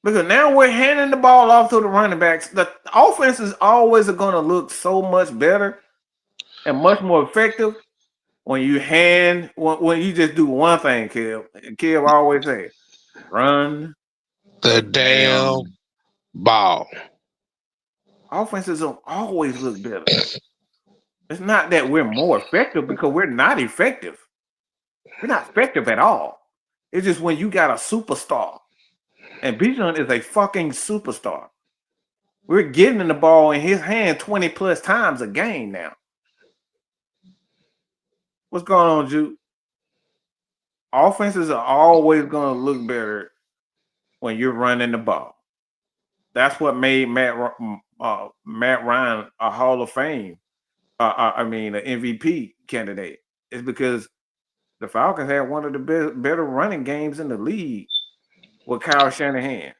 Because now we're handing the ball off to the running backs. The offense is always going to look so much better and much more effective when you when you just do one thing, Kev. Kev always say, run the damn ball. Offenses don't always look better. It's not that we're more effective because we're not effective. We're not effective at all. It's just when you got a superstar. And Bijan is a fucking superstar. We're getting the ball in his hand 20 plus times a game now. What's going on, Jude? Offenses are always going to look better when you're running the ball. That's what made Matt Ryan a Hall of Fame. An MVP candidate. It's because the Falcons had one of the better running games in the league with Kyle Shanahan.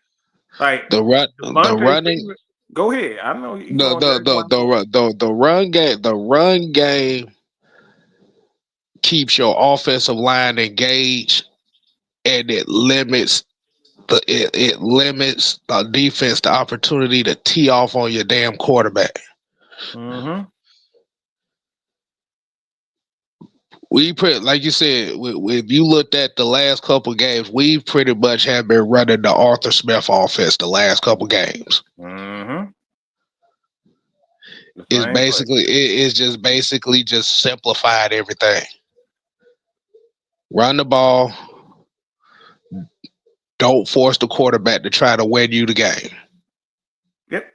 Like the running. Go ahead. I know you. The run game keeps your offensive line engaged, and it limits the defense the opportunity to tee off on your damn quarterback. Mm-hmm. We like you said, if you looked at the last couple games, we pretty much have been running the Arthur Smith offense the last couple games. Mm-hmm. It's just basically just simplified everything. Run the ball. Don't force the quarterback to try to win you the game. Yep.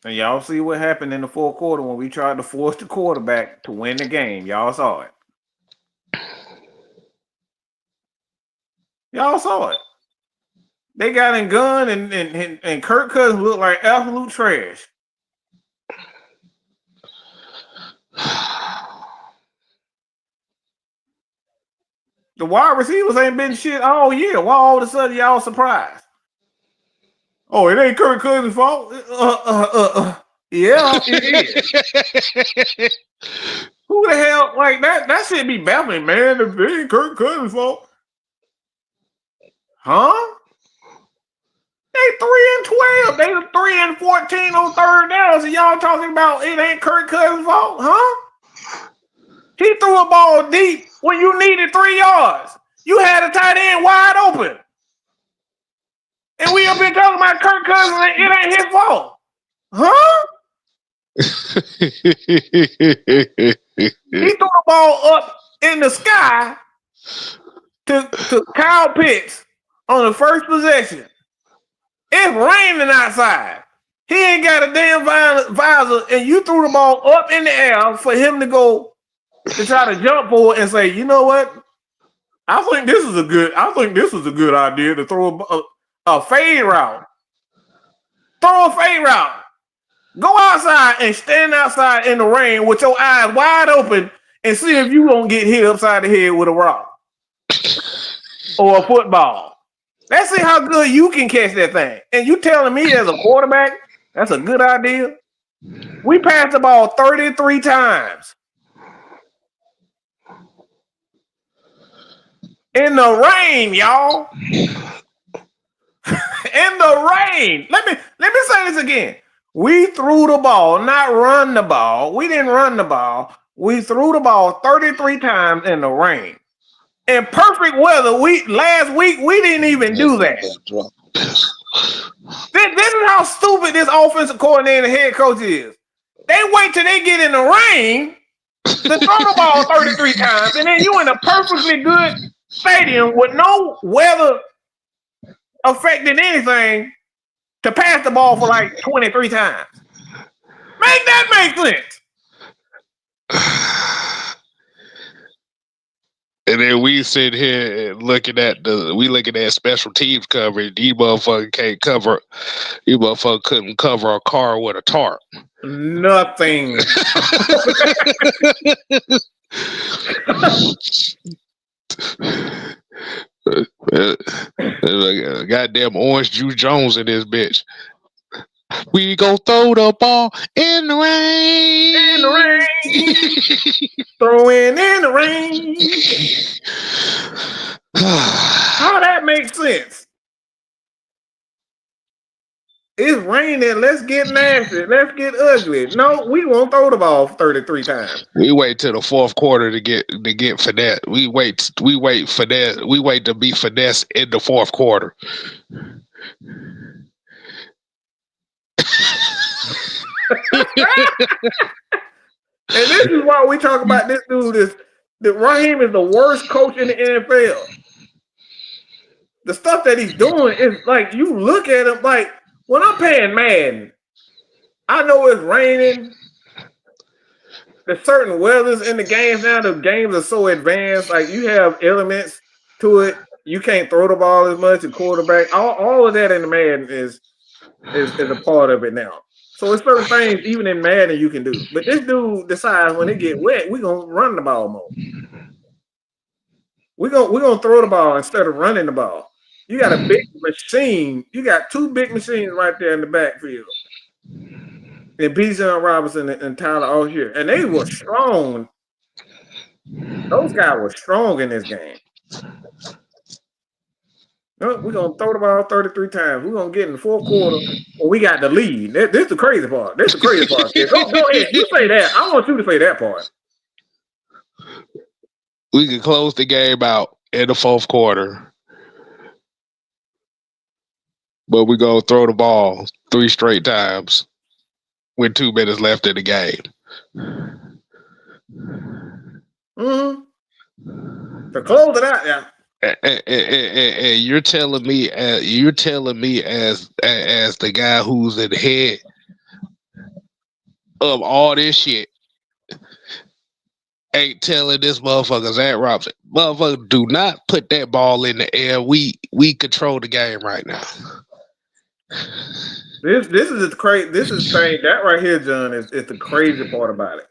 And y'all see what happened in the fourth quarter when we tried to force the quarterback to win the game. Y'all saw it. Y'all saw it. They got in gun and Kirk Cousins looked like absolute trash. The wide receivers ain't been shit all year. Why all of a sudden y'all surprised? Oh, it ain't Kirk Cousins' fault. Yeah, it is. Who the hell like that? That should be baffling, man. It ain't Kirk Cousins' fault. Huh? They 3-12. They 3-14 on third downs, and y'all talking about it ain't Kirk Cousins' fault, huh? He threw a ball deep when you needed 3 yards. You had a tight end wide open. And we have been talking about Kirk Cousins and it ain't his fault. Huh? He threw the ball up in the sky to Kyle Pitts on the first possession. It's raining outside. He ain't got a damn visor, and you threw the ball up in the air for him to go to try to jump for it and say, you know what? I think this is a good idea to throw a fade route. Throw a fade route. Go outside and stand outside in the rain with your eyes wide open and see if you gonna get hit upside the head with a rock or a football. Let's see how good you can catch that thing. And you telling me as a quarterback, that's a good idea? We passed the ball 33 times. In the rain, y'all. In the rain. Let me say this again. We threw the ball, not run the ball. We didn't run the ball. We threw the ball 33 times in the rain. In perfect weather, last week we didn't even do that. This is how stupid this offensive coordinator and head coach is. They wait till they get in the rain to throw the ball 33 times, and then you in a perfectly good stadium with no weather affecting anything to pass the ball for like 23 times. Make that make sense. And then we sit here and looking at special teams coverage. These motherfuckers can't cover. These motherfuckers couldn't cover a car with a tarp. Nothing. Goddamn Orange Juice Jones in this bitch. We go throw the ball in the rain. In the rain. Throwing in the rain. How that makes sense? It's raining. Let's get nasty. Let's get ugly. No, we won't throw the ball 33 times. We wait till the fourth quarter to get finesse. We wait for that. We wait to be finesse in the fourth quarter. And this is why we talk about this dude that Raheem is the worst coach in the NFL. The stuff that he's doing is like, you look at him like, when I'm playing Madden, I know it's raining. There's certain weathers in the games now. The games are so advanced. Like, you have elements to it. You can't throw the ball as much. The quarterback, all of that in the Madden is a part of it now. So it's certain things even in Madden you can do. But this dude decides when it get wet, we're gonna run the ball more. We're gonna throw the ball instead of running the ball. You got a big machine. You got 2 big machines right there in the backfield. And Bijan Robinson and Tyler Allshier. And they were strong. Those guys were strong in this game. We're going to throw the ball 33 times. We're going to get in the fourth quarter when we got the lead. This is the crazy part. This is the crazy part. Go ahead. You say that. I want you to say that part. We can close the game out in the fourth quarter. But we're going to throw the ball 3 straight times with 2 minutes left in the game. Mm-hmm. To close it out, yeah. And you're telling me, as the guy who's in the head of all this shit, ain't telling this motherfucker Zach Robinson, motherfucker, do not put that ball in the air. We control the game right now. This is crazy. This is thing that right here, John, is the crazy part about it.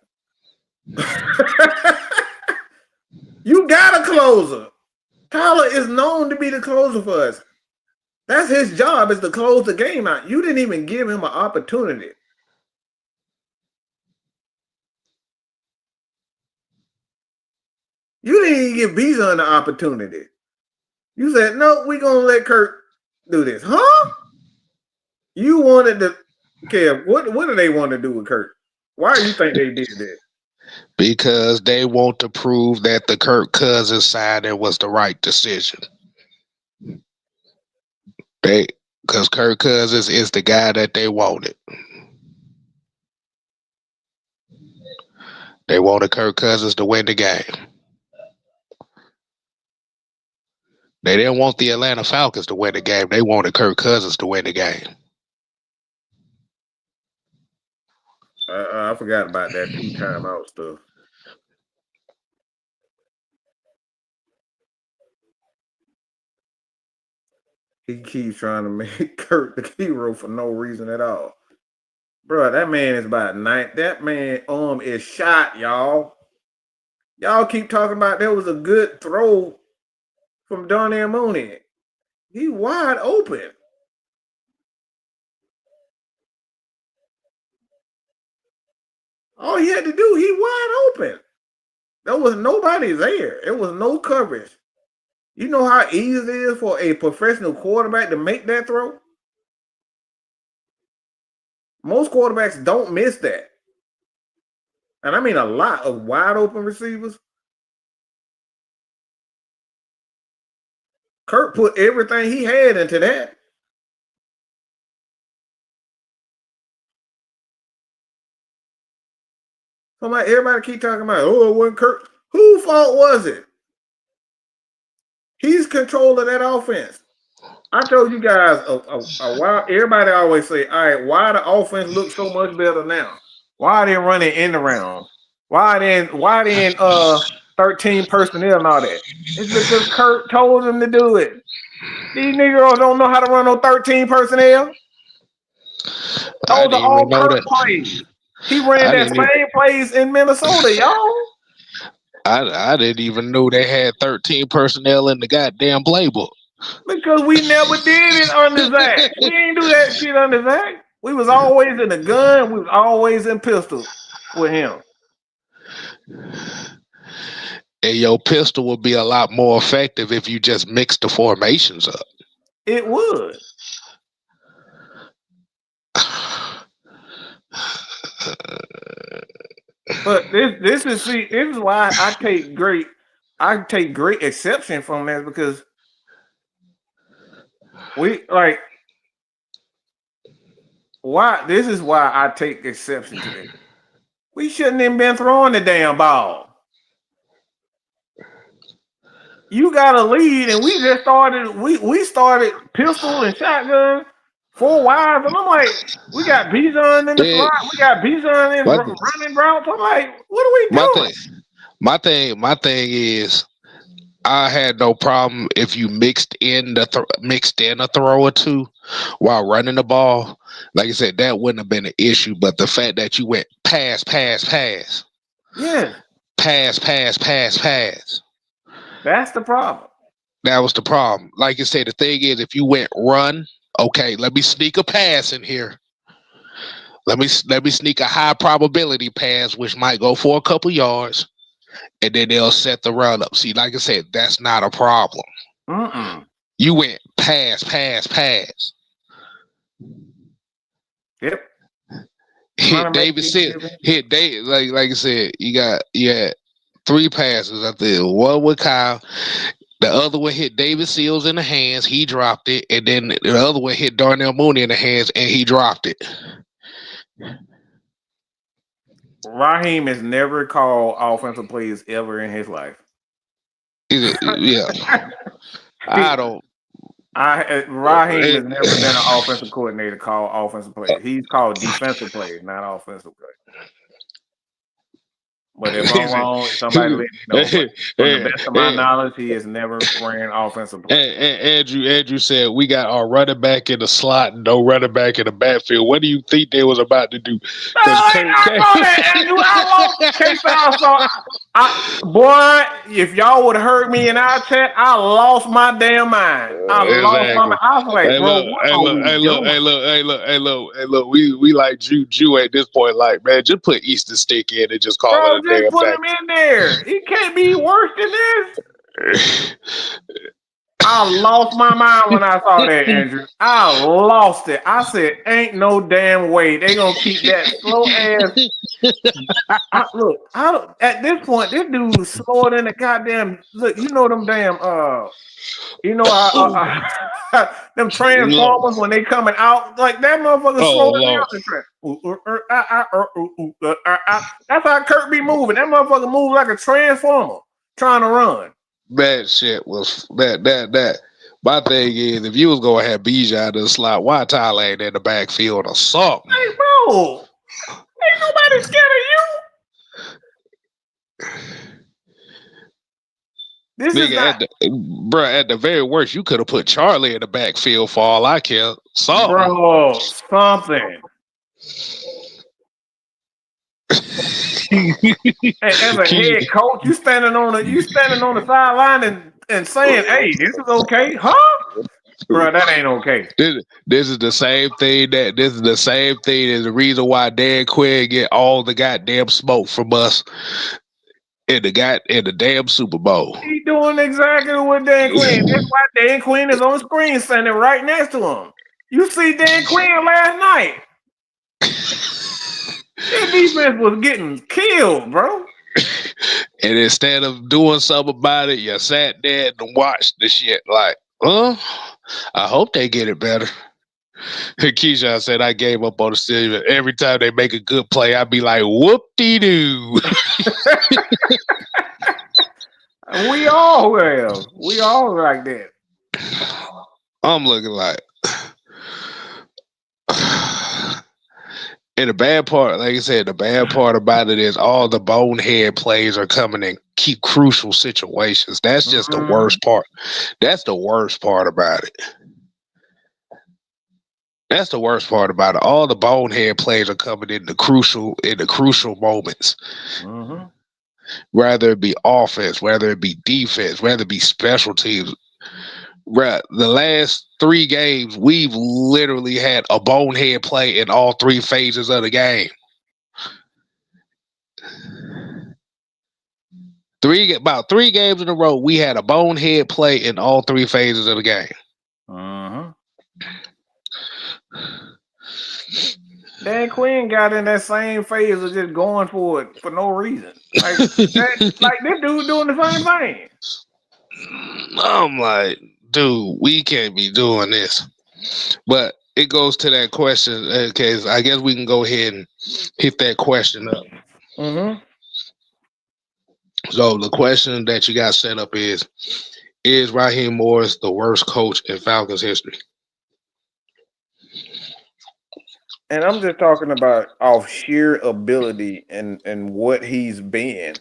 You got a closer. Tyler is known to be the closer for us. That's his job, is to close the game out. You didn't even give him an opportunity. You didn't even give Bijan the opportunity. You said, no, we're going to let Kurt do this. Huh? You wanted to care. What do they want to do with Kurt? Why do you think they did that? Because they want to prove that the Kirk Cousins signing was the right decision. Because Kirk Cousins is the guy that they wanted. They wanted Kirk Cousins to win the game. They didn't want the Atlanta Falcons to win the game. They wanted Kirk Cousins to win the game. I forgot about that 2 timeout stuff. He keeps trying to make Kurt the hero for no reason at all. Bro, that man is about 9. That man arm is shot, y'all. Y'all keep talking about there was a good throw from Darnell Mooney. He wide open. All he had to do, he wide open. There was nobody there. It was no coverage. You know how easy it is for a professional quarterback to make that throw? Most quarterbacks don't miss that. And I mean a lot of wide open receivers. Kurt put everything he had into that. Everybody keep talking about, oh, it wasn't Kurt. Whose fault was it? He's controlling that offense. I told you guys a while. Everybody always say, all right, why the offense looks so much better now? Why are they running in the round? Why then 13 personnel and all that? It's because Kurt told them to do it. These niggas don't know how to run on 13 personnel. Those are all Kurt plays. He ran that same plays in Minnesota, y'all. I didn't even know they had 13 personnel in the goddamn playbook. Because we never did it under Zach. We ain't do that shit under Zach. We was always in the gun. We was always in pistol with him. And your pistol would be a lot more effective if you just mixed the formations up. It would. But this is why I take great exception from that, because this is why I take exception to that. We shouldn't have been throwing the damn ball. You got a lead, and we just started. We started pistol and shotgun 4 wides, and I'm like, we got Bijan in the slot. We got Bijan in running routes. I'm like, what are we doing? My thing is, I had no problem if you mixed in a throw or two while running the ball. Like I said, that wouldn't have been an issue. But the fact that you went pass, yeah, pass. That's the problem. That was the problem. Like you said, the thing is, if you went run, okay, let me sneak a pass in here. Let me sneak a high probability pass, which might go for a couple yards, and then they'll set the run up. See, like I said, that's not a problem. You went pass. Yep. Hit David Sills. Hit David. Like I said, you had 3 passes. I think one with Kyle. The other one hit David Sills in the hands. He dropped it. And then the other one hit Darnell Mooney in the hands, and he dropped it. Raheem has never called offensive plays ever in his life. Yeah, I don't. Raheem has never been an offensive coordinator called offensive player. He's called defensive players, not offensive players. But if I'm wrong, somebody let me know. But from the best of my knowledge, he has never ran offensive play. Andrew said we got our running back in the slot and no running back in the backfield. What do you think they was about to do? Because I know that, Andrew. I lost K-Style. So, boy, if y'all would have heard me in our chat, I lost my damn mind. I lost my mind. I was like, Hey, bro, look, what hey, are look, we hey, look, doing? hey, look, hey, look, hey, look, hey, look. We like Jew at this point. Like, man, just put Easton Stick in and just call Bro, it a just damn put back. him in there. He can't be worse than this. I lost my mind when I saw that, Andrew. I lost it. I said, ain't no damn way they gonna keep that slow ass. At this point, this dude is slower than the goddamn. Look, you know them damn. You know them Look, transformers when they coming out like that motherfucker oh slower Lord, than That's how Kurt be moving. That motherfucker move like a transformer trying to run. that shit was that. My thing is, if you was gonna have Bijan in the slot, why Thailand in the backfield or something? Hey, bro, ain't nobody scared of you. This is Nigga, not, at the very worst, you could have put Charlie in the backfield for all I care. Something. bro. Something. As a head coach, you standing on the sideline and saying, "Hey, this is okay, huh?" Bro, that ain't okay. This is the same thing as the reason why Dan Quinn get all the goddamn smoke from us in the damn Super Bowl. He doing exactly what Dan Quinn. That's why Dan Quinn is on screen standing right next to him. You see Dan Quinn last night. His defense was getting killed, bro. And instead of doing something about it, you sat there and watched the shit like, I hope they get it better. Keyshawn said I gave up on the Steelers. Every time they make a good play, I'd be like, whoop-de-doo. We all will. We all like that. I'm looking like and the bad part, like I said, the bad part about it is all the bonehead plays are coming in key crucial situations. That's just the worst part. That's the worst part about it. That's the worst part about it. All the bonehead plays are coming in the crucial moments. Mm-hmm. Whether it be offense, whether it be defense, whether it be special teams. Right, the last 3 games, we've literally had a bonehead play in all 3 phases of the game. About 3 games in a row, we had a bonehead play in all 3 phases of the game. Mm-hmm. Dan Quinn got in that same phase of just going for it for no reason. Like this dude doing the same thing. I'm like, dude, we can't be doing this. But it goes to that question. Okay, I guess we can go ahead and hit that question up. Mm-hmm. So the question that you got set up is Raheem Morris the worst coach in Falcons history? And I'm just talking about off sheer ability and what he's been.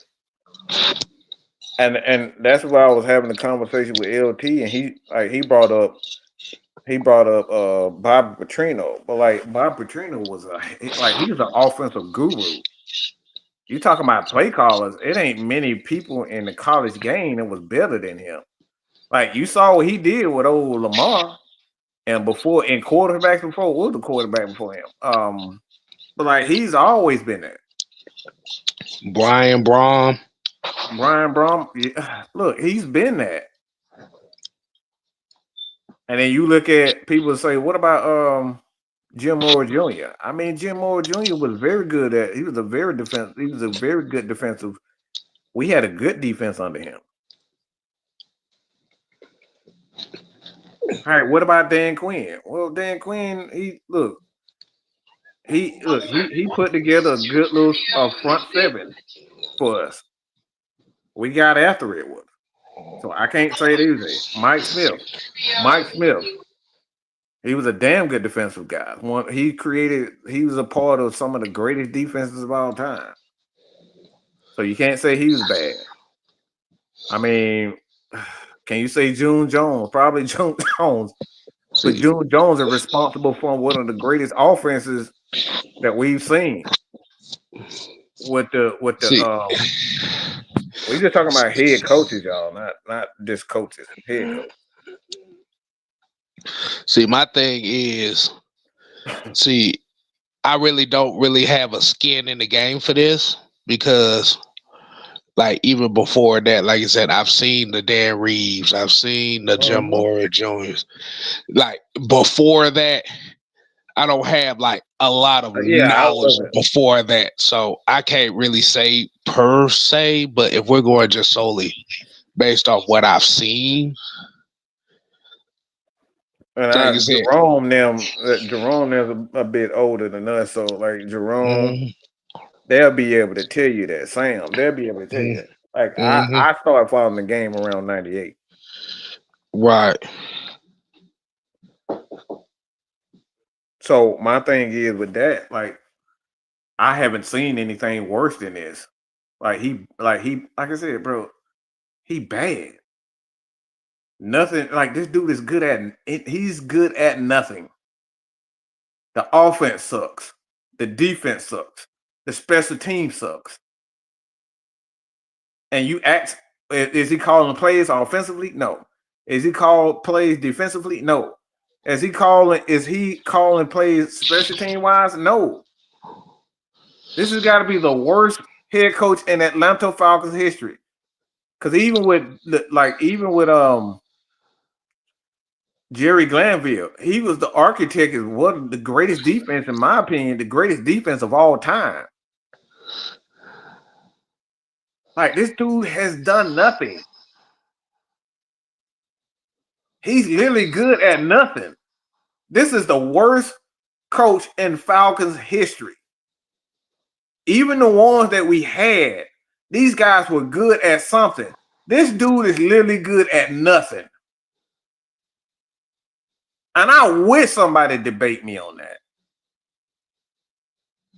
And that's why I was having a conversation with LT, and he brought up Bob Petrino, but like Bob Petrino was he was an offensive guru. You talking about play callers? It ain't many people in the college game that was better than him. Like you saw what he did with old Lamar, and quarterbacks before, what was the quarterback before him? But like he's always been there. Brian Brom. Brian Brom, look, he's been there. And then you look at people say, what about Jim Moore Jr.? I mean, Jim Moore Jr. was very good he was a very good defensive. We had a good defense under him. All right, what about Dan Quinn? Well, Dan Quinn, he put together a good little front seven for us. We got after it with. So I can't say it easy. Mike Smith. Mike Smith. He was a damn good defensive guy. He was a part of some of the greatest defenses of all time. So you can't say he was bad. I mean, can you say June Jones? Probably June Jones. But See, June Jones is responsible for one of the greatest offenses that we've seen. see, We just talking about head coaches, y'all, not just coaches, head coach. see. My thing is, see, I really don't really have a skin in the game for this because, like, even before that, like I said, I've seen the Dan Reeves, I've seen the Jim Mhm. Morris Juniors. Like before that, I don't have like a lot of Yeah, I knowledge wasn't. before that, so I can't really say per se. But if we're going just solely based off what I've seen, like you And said, Jerome is a bit older than us, so like Jerome, mm, they'll be able to tell you that. Sam, they'll be able to tell you mm, that. Like mm, I started following the game around '98. right, So my thing is with that, like I haven't seen anything worse than this. Like I said, bro, he bad. Nothing like this dude is good at. He's good at nothing. The offense sucks. The defense sucks. The special team sucks. And you ask, is he calling plays offensively? No. Is he calling plays defensively? No. Is he calling plays special team wise? No. This has got to be the worst head coach in Atlanta Falcons history. Because even with Jerry Glanville, he was the architect of one of the greatest defense, in my opinion, the greatest defense of all time. Like this dude has done nothing. He's literally good at nothing. This is the worst coach in Falcons history. Even the ones that we had, these guys were good at something. This dude is literally good at nothing. And I wish somebody debate me on that.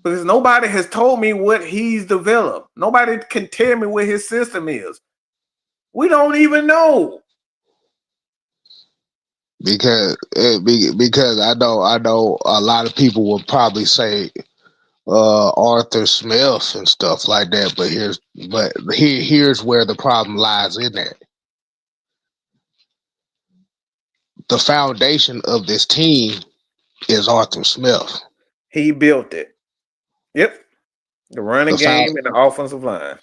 Because nobody has told me what he's developed. Nobody can tell me what his system is. We don't even know. because I know a lot of people will probably say Arthur Smith and stuff like that, here's where the problem lies in that. The foundation of this team is Arthur Smith. He built it. Yep. The running The fou- game and the offensive line.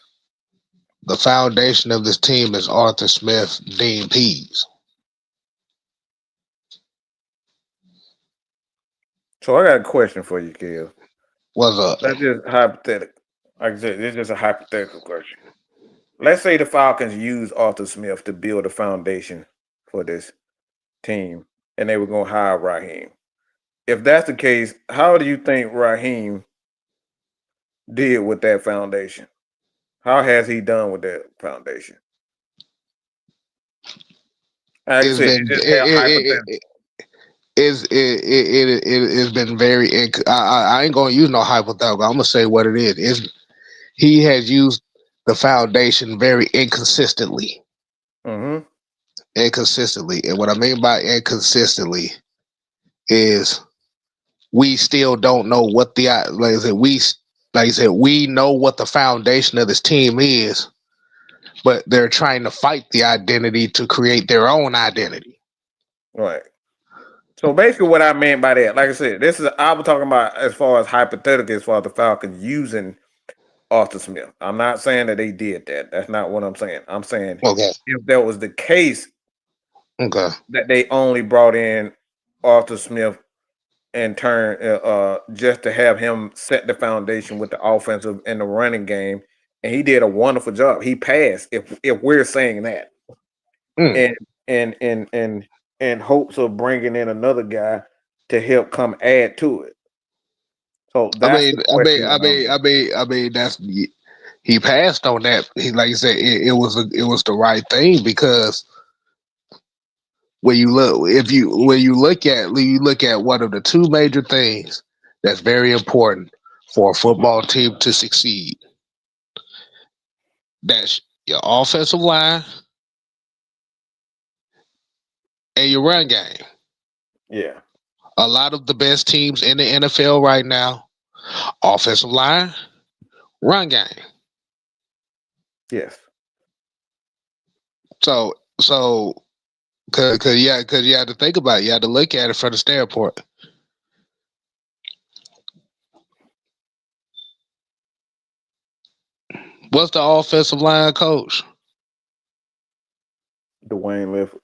the foundation of this team is Arthur Smith, Dean Pease. So I got a question for you, Kev. Was a That's just hypothetical. Like I said, it's just a hypothetical question. Let's say the Falcons use Arthur Smith to build a foundation for this team, and they were going to hire Raheem. If that's the case, how do you think Raheem did with that foundation? How has he done with that foundation? Like I it's said, been it's just hypothetical. it's been very I ain't gonna use no hypothetical. I'm gonna say what it is. He has used the foundation very inconsistently. Mm-hmm. And what I mean by inconsistently is we still don't know what we know what the foundation of this team is, but they're trying to fight the identity to create their own identity. Right. So basically, what I meant by that, like I said, I was talking about as far as hypothetical, as far as the Falcons using Arthur Smith. I'm not saying that they did that. That's not what I'm saying. I'm saying Okay. if that was the case, Okay. that they only brought in Arthur Smith in turn just to have him set the foundation with the offensive and the running game, and he did a wonderful job. He passed. If we're saying that, Mm. and and hopes of bringing in another guy to help come add to it. So I that's mean, the I mean, question I that I'm mean, I asking. mean, I mean, he passed on that. He, like you said, it was the right thing, because when you look at one of the two major things that's very important for a football team to succeed. That's your offensive line and your run game. Yeah. A lot of the best teams in the NFL right now, offensive line, run game. Yes. So, cause you had to think about it. You had to look at it from the standpoint. What's the offensive line coach? Dwayne Lifford.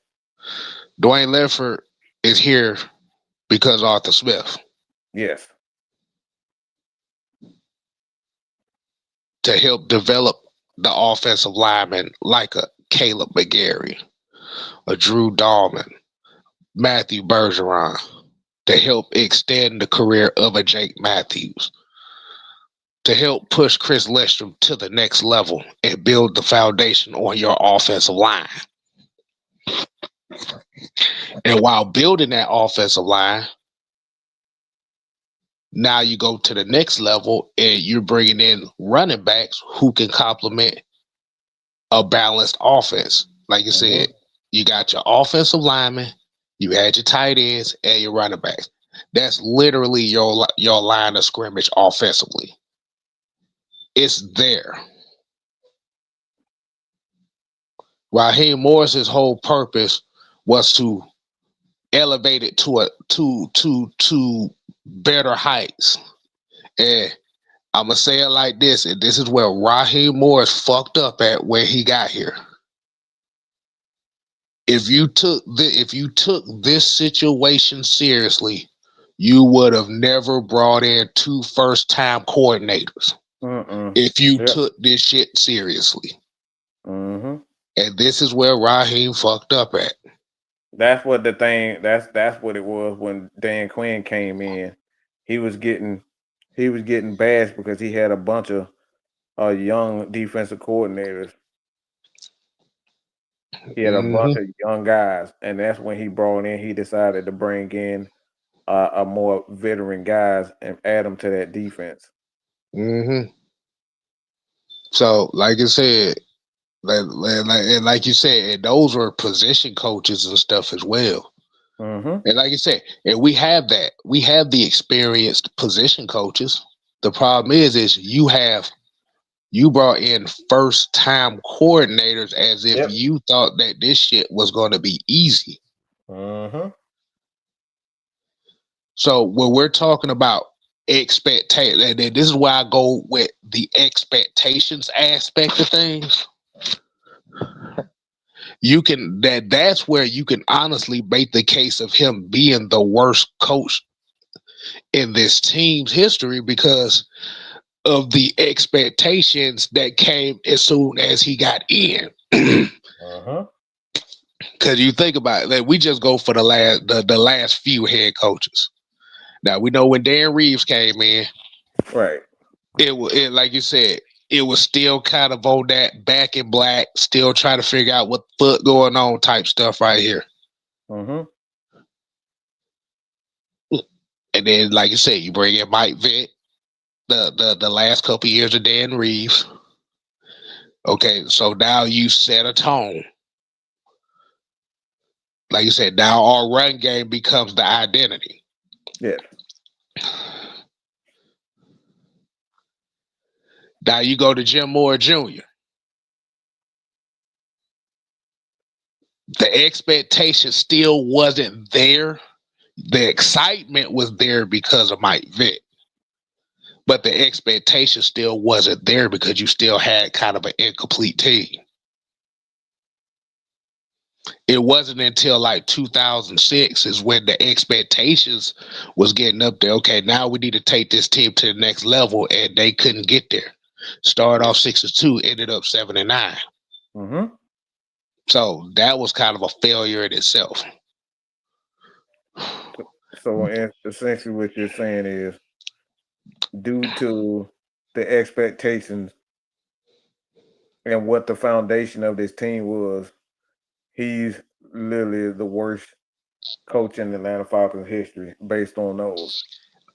Dwayne Ledford is here because Arthur Smith, Yes. to help develop the offensive linemen like a Caleb McGarry, a Drew Dahlman, Matthew Bergeron, to help extend the career of a Jake Matthews, to help push Chris Lestrom to the next level and build the foundation on your offensive line. And while building that offensive line, now you go to the next level and you're bringing in running backs who can complement a balanced offense. Like you said, you got your offensive linemen, you had your tight ends, and your running backs. That's literally your line of scrimmage offensively. It's there. Raheem Morris's whole purpose was to elevate it to better heights. And I'm gonna say it like this, and this is where Raheem Morris fucked up at when he got here. If you took this situation seriously, you would have never brought in two first-time coordinators. If you took this shit seriously. And this is where Raheem fucked up at. That's what the thing. That's what it was when Dan Quinn came in. He was getting bashed because he had a bunch of young defensive coordinators. He had a bunch of young guys, and that's when he brought in. He decided to bring in a more veteran guys and add them to that defense. So, like I said, like you said, and those were position coaches and stuff as well. And like you said, and we have that. We have the experienced position coaches. The problem is you brought in first time coordinators as if you thought that this shit was going to be easy. So when we're talking about expectation, and this is where I go with the expectations aspect of things. That's where you can honestly make the case of him being the worst coach in this team's history because of the expectations that came as soon as he got in. Because you think about it, like, we just go for the last few head coaches. Now we know when Dan Reeves came in, right? It like you said, it was still kind of on that back in black, still trying to figure out what the fuck going on type stuff right here. And then, like you said, you bring in Mike Vick, the last couple of years of Dan Reeves. Okay, so now you set a tone. Like you said, now our run game becomes the identity. Yeah. Now you go to Jim Moore Jr. The expectation still wasn't there. The excitement was there because of Mike Vick. But the expectation still wasn't there because you still had kind of an incomplete team. It wasn't until like 2006 is when the expectations was getting up there. Okay, now we need to take this team to the next level, and they couldn't get there. Started off 6-2, ended up 7-9. So that was kind of a failure in itself. So essentially, what you're saying is, due to the expectations and what the foundation of this team was, he's literally the worst coach in the Atlanta Falcons history based on those.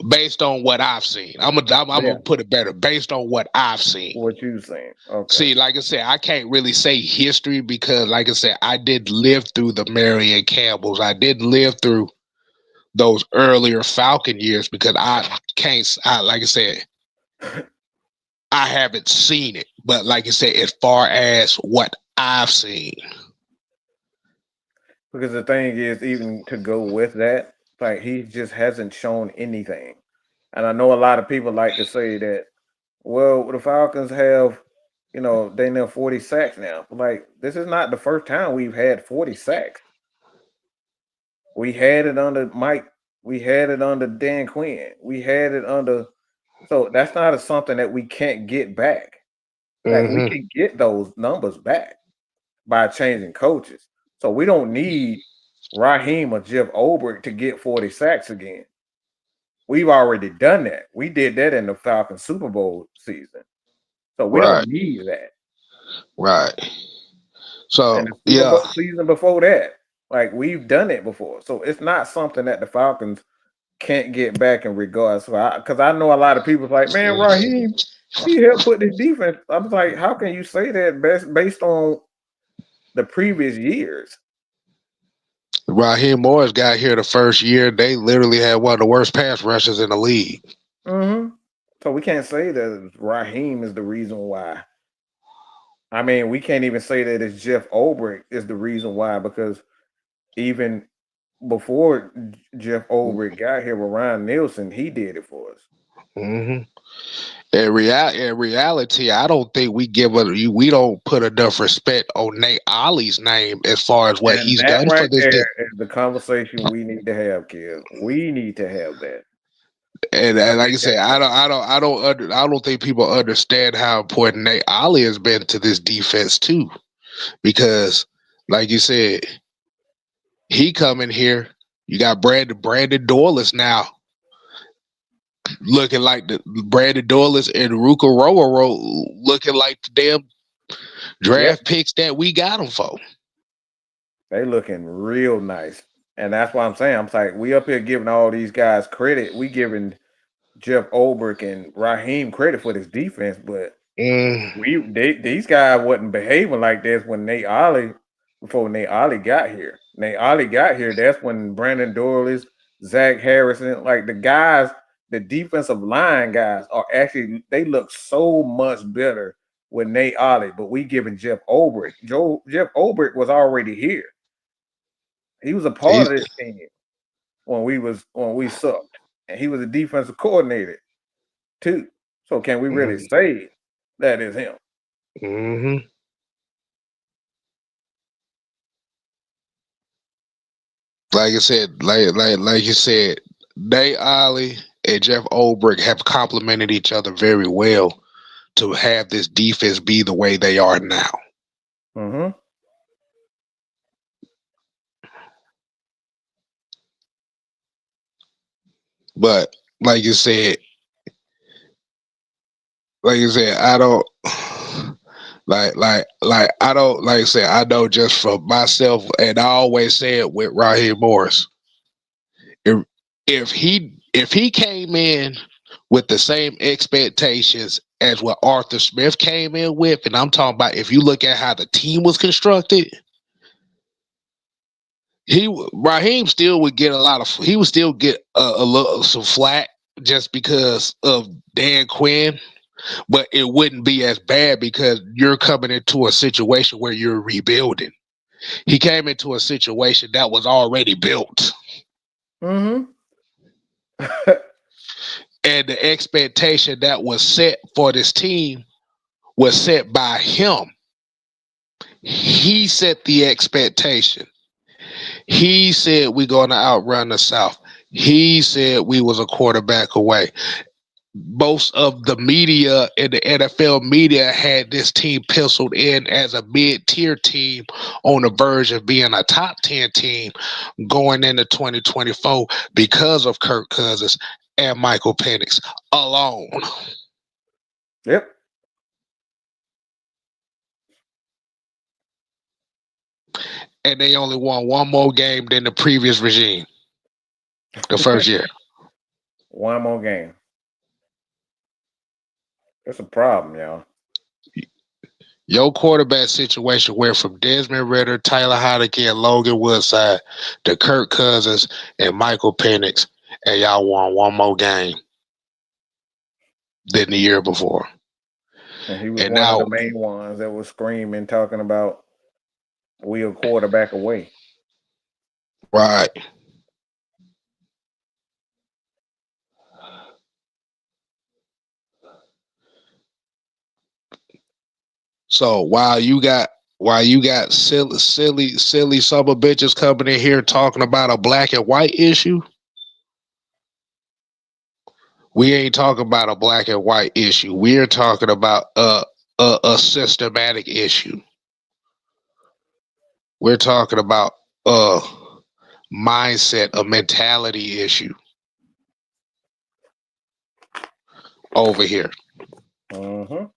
Based on what I've seen. I'm gonna Yeah, put it better. Based on what I've seen. what you saying? Okay. See, like I said, I can't really say history because, like I said, I did live through the Marion Campbells. I did live through those earlier Falcon years because I can't. Like I said, I haven't seen it. But like I said, as far as what I've seen, Because the thing is, even to go with that, like he just hasn't shown anything. And I know a lot of people like to say that, well, the Falcons have, they know 40 sacks now. Like, this is not the first time we've had 40 sacks. We had it under Mike. We had it under Dan Quinn. We had it under. So that's not something that we can't get back. Like, we hmm can get those numbers back by changing coaches. So we don't need Raheem or Jeff Olbrich to get 40 sacks again. We've already done that. We did that in the Falcons Super Bowl season. So we right, don't need that. right. And So the Super yeah, Bowl season before that, like we've done it before. So it's not something that the Falcons can't get back in regards. So because I know a lot of people's like, man, Raheem, he helped put this defense. I was like, how can you say that based on the previous years? Raheem Morris got here the first year. They literally had one of the worst pass rushes in the league. Hmm. So we can't say that Raheem is the reason why. I mean, we can't even say that it's Jeff Olbrich is the reason why, because even before Jeff Olbrich got here with Ryan Nielsen, he did it for us. hmm in reality, I don't think we don't put enough respect on Nate Ollie's name as far as what And he's that done for right this. there is the conversation we need to have, kids. We need to have that. And I like I think said, I don't think people understand how important Nate Ollie has been to this defense too. Because, like you said, he coming here. You got Brandon Dorless now looking like the Brandon Dorless and Ruka Roro looking like the damn yep, draft picks that we got them for. they looking real nice. And that's why I'm saying, I'm like, we up here giving all these guys credit. We giving Jeff Olbrich and Raheem credit for this defense, but Mm, these guys wasn't behaving like this when before Nate Ollie got here. Nate Ollie got here, that's when Brandon Dorless, Zach Harrison, like the guys, the defensive line guys are actually they look so much better with Nate Ollie, but we giving Jeff Olbrich. Jeff Olbrich was already here. He was a part he's, of this team when we sucked. And he was a defensive coordinator too. So can we really mm, say that is him? hmm like I said, like you said, Nate Ollie and Jeff Olbrich have complemented each other very well to have this defense be the way they are now. Mm-hmm. But like you said, I don't I don't like I said, I know just for myself, and I always say it with Raheem Morris. If if he came in with the same expectations as what Arthur Smith came in with, and I'm talking about if you look at how the team was constructed, Raheem still would get he would still get a little some flack just because of Dan Quinn, but it wouldn't be as bad because you're coming into a situation where you're rebuilding. He came into a situation that was already built, Mm-hmm. and the expectation that was set for this team was set by him. He set the expectation. He said we're going to outrun the South. He said we was a quarterback away. Most of the media and the NFL media had this team penciled in as a mid-tier team on the verge of being a top 10 team going into 2024 because of Kirk Cousins and Michael Penix alone. Yep. and they only won one more game than the previous regime, the first year. One more game. That's a problem, y'all. Your quarterback situation went from Desmond Ridder, Tyler Heinicke, and Logan Woodside to Kirk Cousins and Michael Penix, and y'all won one more game than the year before. And he was And one of now, the main ones that was screaming, talking about we a quarterback away. right. So while you got silly summer bitches coming in here talking about a black and white issue, we ain't talking about a black and white issue. We're talking about a systematic issue. We're talking about a mindset, a mentality issue over here. Mm-hmm.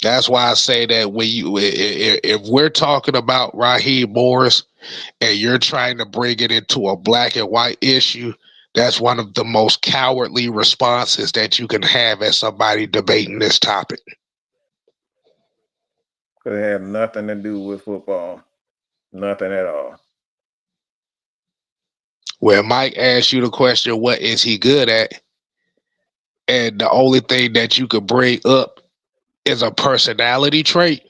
That's why I say that when if we're talking about Raheem Morris and you're trying to bring it into a black and white issue, that's one of the most cowardly responses that you can have as somebody debating this topic. Because it had nothing to do with football. Nothing at all. Where Mike asks you the question, what is he good at? And the only thing that you could bring up is a personality trait,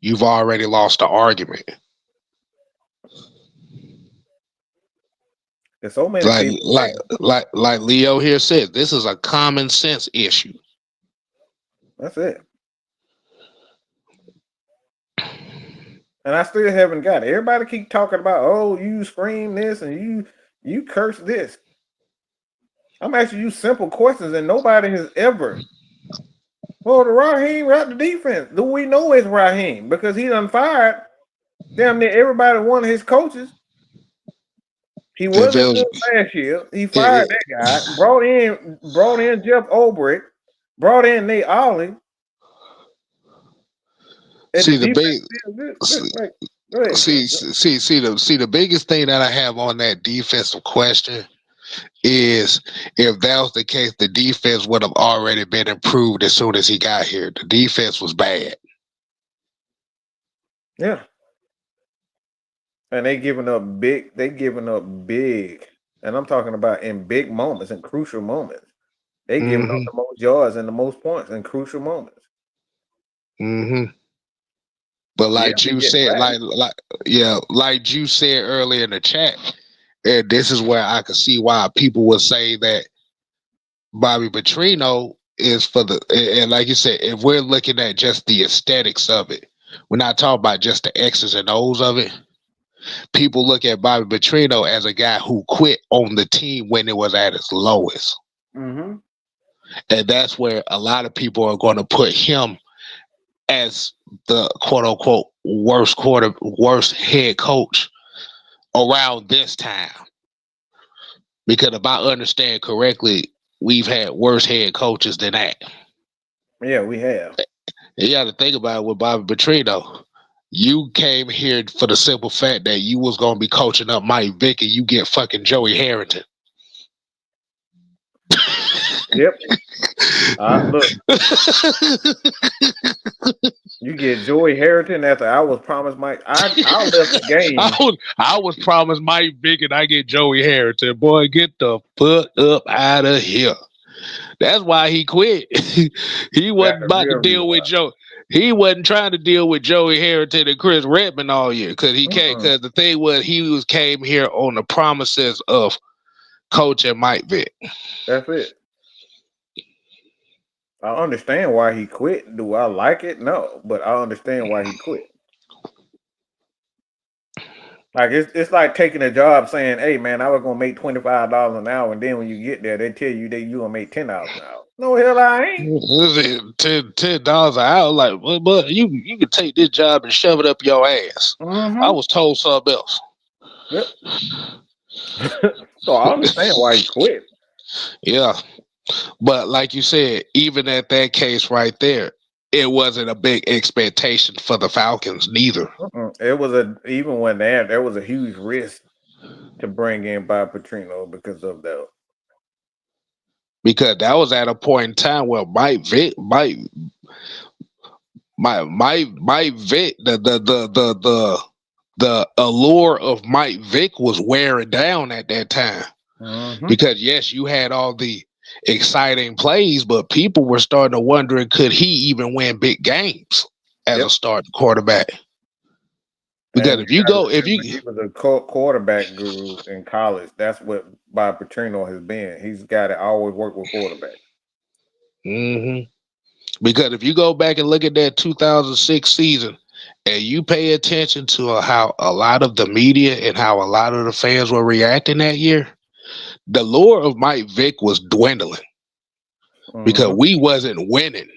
you've already lost the argument. There's so many people. Like Leo here said, this is a common sense issue. That's it. And I still haven't got it. Everybody keep talking about, oh, you scream this and you curse this. I'm asking you simple questions, and nobody has ever. Well, the Raheem out the defense. Do we know it's Raheem? Because he done fired damn near everybody, one of his coaches. He wasn't good last year. He fired that guy. Brought in Jeff Ulbrich. Brought in Nate Ollie. See the biggest thing that I have on that defensive question is if that was the case, the defense would have already been improved as soon as he got here. The defense was bad. Yeah. And they giving up big. And I'm talking about in big moments, in crucial moments. They giving up the most yards and the most points in crucial moments. Mm-hmm. But like you said, like you said earlier in the chat, and this is where I could see why people would say that Bobby Petrino is for the, and like you said, if we're looking at just the aesthetics of it, we're not talking about just the X's and O's of it. People look at Bobby Petrino as a guy who quit on the team when it was at its lowest. Mm-hmm. And that's where a lot of people are going to put him as the quote unquote worst head coach around this time. Because if I understand correctly, we've had worse head coaches than that. Yeah, we have. You got to think about it with Bobby Petrino. You came here for the simple fact that you was going to be coaching up Mike Vick and you get fucking Joey Harrington. Yep. Look. You get Joey Harrington after I was promised Mike. I left the game. I was promised Mike Vick and I get Joey Harrington. Boy, get the fuck up out of here. That's why he quit. He wasn't about to deal with Joe. He wasn't trying to deal with Joey Harrington and Chris Redman all year because he can't. Because the thing was, he came here on the promises of coaching Mike Vick. That's it. I understand why he quit. Do I like it? No, but I understand why he quit. Like it's like taking a job saying, "Hey man, I was gonna make $25 an hour," and then when you get there, they tell you that you gonna make $10 an hour. No hell, I ain't. $10 an hour, like, but you can take this job and shove it up your ass. Mm-hmm. I was told something else. Yep. So I understand why he quit. Yeah, but like you said, even at that case right there, it wasn't a big expectation for the Falcons neither. It was even when there was a huge risk to bring in Bob Petrino because of that. Because that was at a point in time where Mike Vick, the allure of Mike Vick was wearing down at that time. Mm-hmm. Because yes, you had all the exciting plays, but people were starting to wonder, could he even win big games as a starting quarterback? Because And he was a quarterback guru in college. That's what Bob Petrino has been. He's got to always work with quarterbacks. Mm-hmm. Because if you go back and look at that 2006 season, and you pay attention to how a lot of the media and how a lot of the fans were reacting that year, the lure of Mike Vick was dwindling because Mm-hmm. we wasn't winning.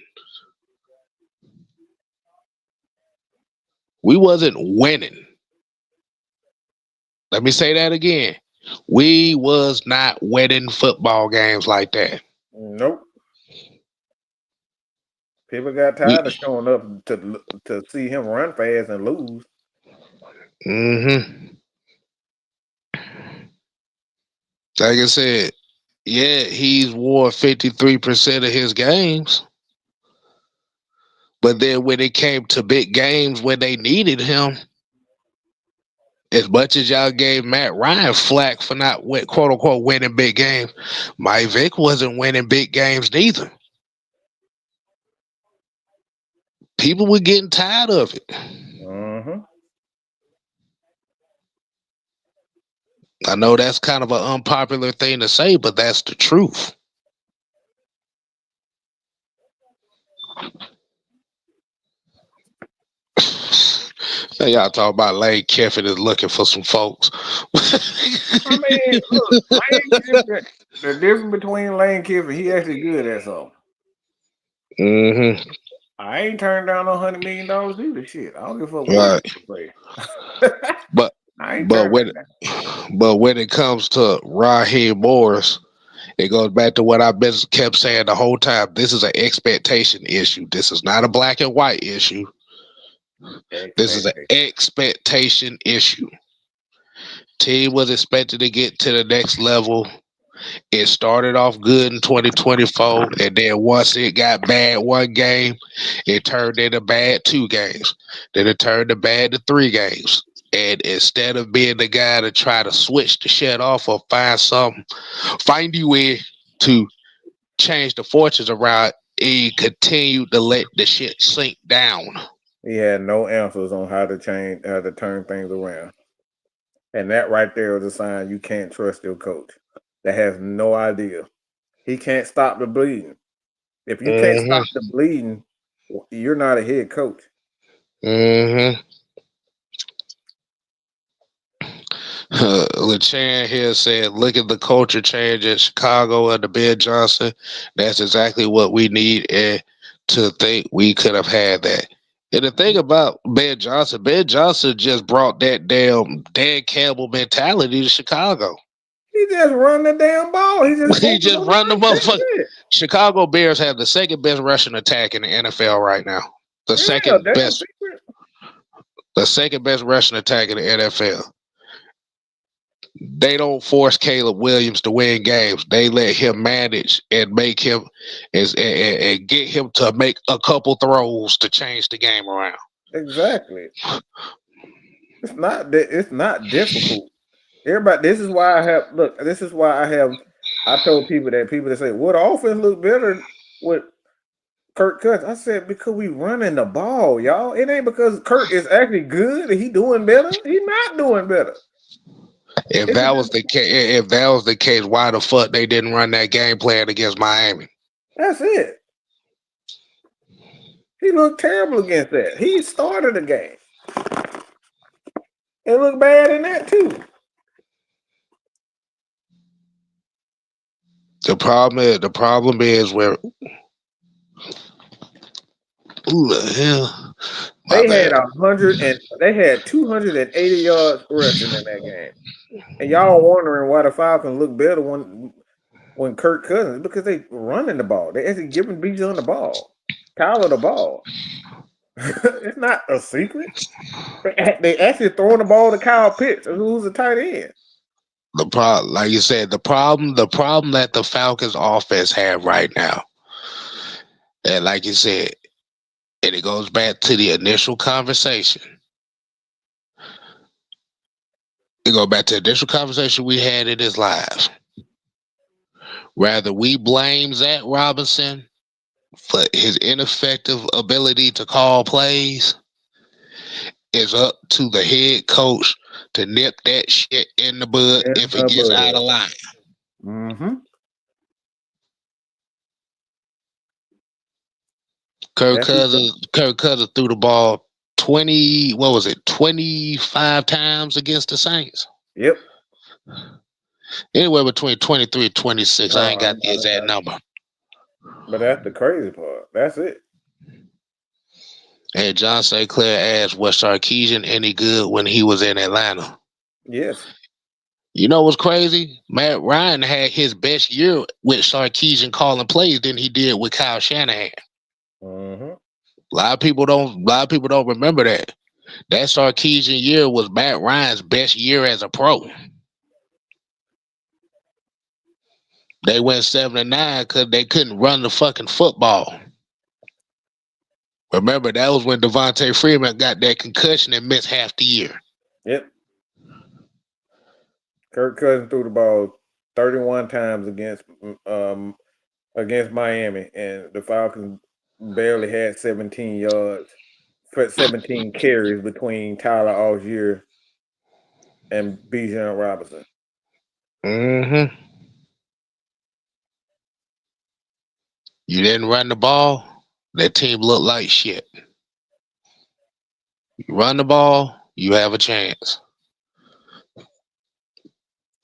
We wasn't winning. Let me say that again. We was not winning football games like that. Nope. People got We, tired of showing up to see him run fast and lose. mm-hmm. Like I said, yeah, he's won 53% of his games. But then when it came to big games when they needed him, as much as y'all gave Matt Ryan flack for not quote unquote winning big games, Mike Vick wasn't winning big games neither. People were getting tired of it. Mm-hmm. I know that's kind of an unpopular thing to say, but that's the truth. Hey, y'all talk about Lane Kiffin is looking for some folks. I mean, look, Lane Kiffin, the difference between Lane Kiffin, he actually good at something. Mm-hmm. I ain't turned down $100 million either. Shit, I don't give a fuck what Right. people say. But I ain't but turned when that down. but when it comes to Raheem Morris, it goes back to what I've been kept saying the whole time. This is an expectation issue. This is not a black and white issue. This is an expectation issue. Team was expected to get to the next level. It started off good in 2024, and then once it got bad one game, it turned into bad 2 games. Then it turned to bad to 3 games. And instead of being the guy to try to switch the shit off or find you way to change the fortunes around, he continued to let the shit sink down. He had no answers on how to turn things around. And that right there is a sign you can't trust your coach. That has no idea. He can't stop the bleeding. If you can't Mm-hmm. stop the bleeding, you're not a head coach. Mm-hmm. LeChan here said, look at the culture change in Chicago under Ben Johnson. That's exactly what we need, and to think we could have had that. And the thing about Ben Johnson just brought that damn Dan Campbell mentality to Chicago. He just run the damn ball. He just He focus just on run the that. That's motherfucker. it. Chicago Bears have the second best rushing attack in the NFL right now. The Yeah, second damn best, secret. the second best rushing attack in the NFL. They don't force Caleb Williams to win games. They let him manage and make him and get him to make a couple throws to change the game around. Exactly. It's not difficult. Everybody, this is why I have look. This is why I told people that say, "Well, the offense look better with Kirk Cousins." I said because we running the ball, y'all. It ain't because Kirk is actually good and he doing better. He not doing better. If It's that just, was the case, why the fuck they didn't run that game plan against Miami? that's it. He looked terrible against that. He started the game. It looked bad in that too. The problem is where who the hell? My They had bad. 100 and they had 280 yards rushing in that game. And y'all wondering why the Falcons look better when Kirk Cousins because they running the ball. They actually giving Bijan the ball. Kyler the ball. It's not a secret. They actually throwing the ball to Kyle Pitts, who's a tight end. The problem, like you said, the problem that the Falcons offense have right now, and like you said, and it goes back to the initial conversation. It goes back to the initial conversation we had in this live. Rather we blame Zach Robinson for his ineffective ability to call plays, is up to the head coach to nip that shit in the bud if it gets out of line. Mm-hmm. Kirk Cousins threw the ball 25 times against the Saints. Yep. Anywhere between 23 and 26. I ain't got the exact number. But that's the crazy part. That's it. And John St. Clair asked, was Sarkisian any good when he was in Atlanta? Yes. You know what's crazy? Matt Ryan had his best year with Sarkisian calling plays than he did with Kyle Shanahan. Mm-hmm. A lot of people don't remember that. That Sarkisian year was Matt Ryan's best year as a pro. They went 7-9 because they couldn't run the fucking football. Remember, that was when Devontae Freeman got that concussion and missed half the year. Yep. Kirk Cousins threw the ball 31 times against Miami, and the Falcons barely had 17 yards for 17 carries between Tyler Algier and Bijan Robinson. Mm-hmm. You didn't run the ball, that team looked like shit. You run the ball, you have a chance.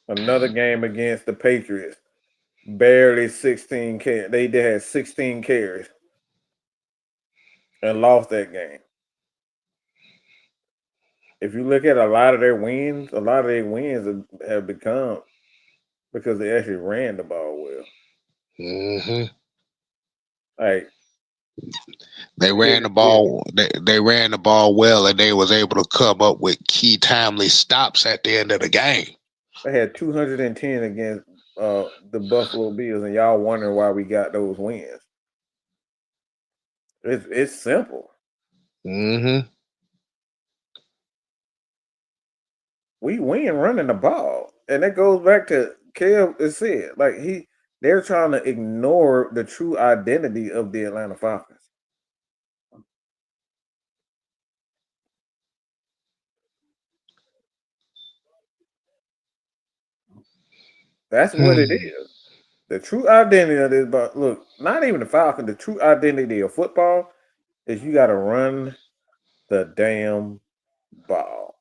Another game against the Patriots, barely 16 carries. They had 16 carries and lost that game. If you look at a lot of their wins have become because they actually ran the ball well. Mm-hmm. Like They ran the ball. They ran the ball well, and they was able to come up with key timely stops at the end of the game. they had 210 against the Buffalo Bills, and y'all wondering why we got those wins. It's simple. Mm-hmm. We win running the ball, and that goes back to Kev has said. Like they're trying to ignore the true identity of the Atlanta Falcons. That's what it is. The true identity of this, but look, not even the Falcons. The true identity of football is you got to run the damn ball.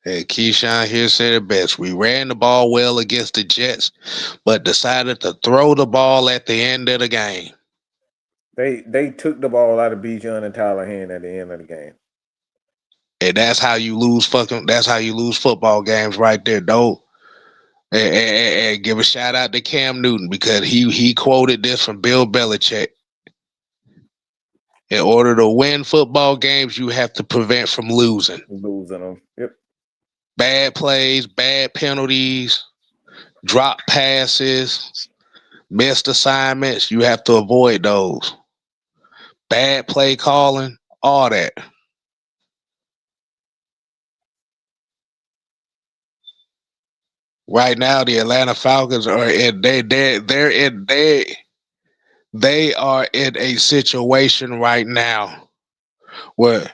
Hey, Keyshawn here said it best. We ran the ball well against the Jets, but decided to throw the ball at the end of the game. They took the ball out of Bijan and Tyler Hand at the end of the game. And that's how you lose football games right there, though. And give a shout out to Cam Newton because he quoted this from Bill Belichick. In order to win football games, you have to prevent from losing. Losing them. Yep. Bad plays, bad penalties, drop passes, missed assignments. You have to avoid those. Bad play calling, all that. Right now, the Atlanta Falcons are in they are in a situation right now where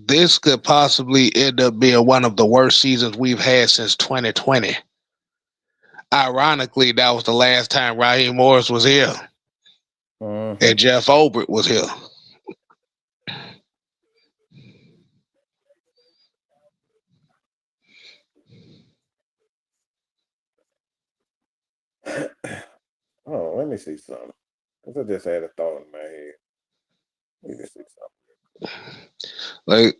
this could possibly end up being one of the worst seasons we've had since 2020. Ironically, that was the last time Raheem Morris was here and Jeff Obert was here. Oh, let me see something. Because I just had a thought in my head. Let me see something.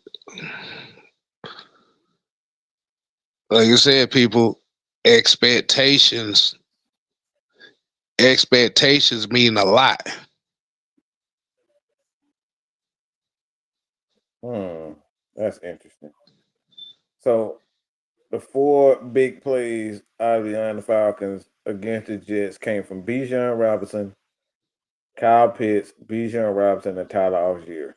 Like you said, people, expectations expectations mean a lot. That's interesting. So the 4 big plays out of the Atlanta Falcons against the Jets came from Bijan Robinson, Kyle Pitts, Bijan Robinson, and Tyler Algier.